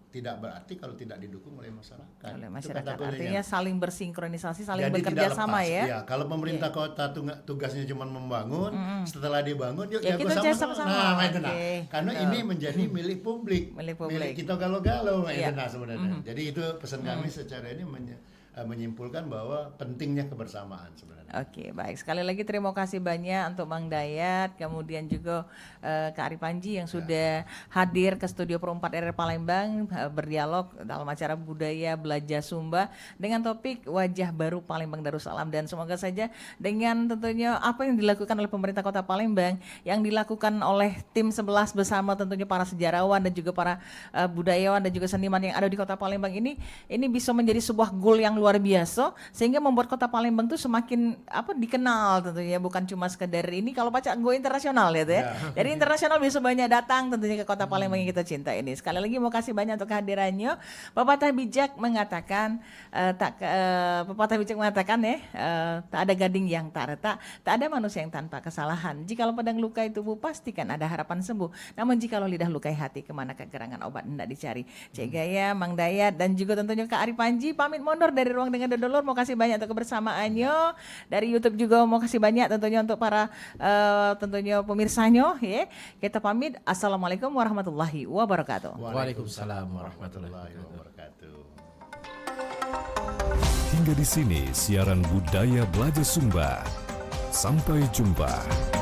tidak berarti kalau tidak didukung oleh masyarakat. Oleh Itu masyarakat. kata kuncinya. Artinya saling bersinkronisasi, saling Jadi bekerja tidak sama lepas. ya. Kalau pemerintah kota tugasnya cuma membangun, setelah dibangun yuk Ya, jago kita jaga sama-sama. sama-sama. Nah, itu nah. Oke. Karena Betul. ini menjadi milik publik. Milik publik. kita galau-galau Iya. itu nah sebenarnya. Jadi itu pesan kami secara ini menyimpulkan bahwa pentingnya kebersamaan sebenarnya. Oke, baik. Sekali lagi terima kasih banyak untuk Mang Dayat, kemudian juga Kak Ari Panji yang sudah hadir ke studio Pro 4 RR Palembang berdialog dalam acara Budaya Belajar Sumba dengan topik Wajah Baru Palembang Darussalam, dan semoga saja dengan tentunya apa yang dilakukan oleh pemerintah Kota Palembang, yang dilakukan oleh tim 11 bersama tentunya para sejarawan dan juga para budayawan dan juga seniman yang ada di Kota Palembang ini bisa menjadi sebuah goal yang luar biasa sehingga membuat Kota Palembang itu semakin dikenal tentunya, bukan cuma sekedar ini kalau baca go internasional ya tuh ya. Jadi internasional bisa banyak datang tentunya ke Kota Palembang yang kita cinta ini. Sekali lagi mau kasih banyak untuk kehadirannya. Pepatah bijak mengatakan tak ada gading yang tak retak, tak ada manusia yang tanpa kesalahan. Jikalau pedang lukai tubuh pastikan ada harapan sembuh. Namun jikalau lidah lukai hati, kemana kegerangan obat hendak dicari. Cik Gaya, Mang Dayat dan juga tentunya Kak Ari Panji pamit mundur dari Ruang Dengar Dodolur. Mau kasih banyak untuk kebersamaannya. Dari YouTube juga mau kasih banyak tentunya untuk para tentunya pemirsanya ya. Kita pamit. Assalamualaikum warahmatullahi wabarakatuh. Waalaikumsalam warahmatullahi wabarakatuh. Hingga di sini siaran Budaya Belajar Sumba. Sampai jumpa.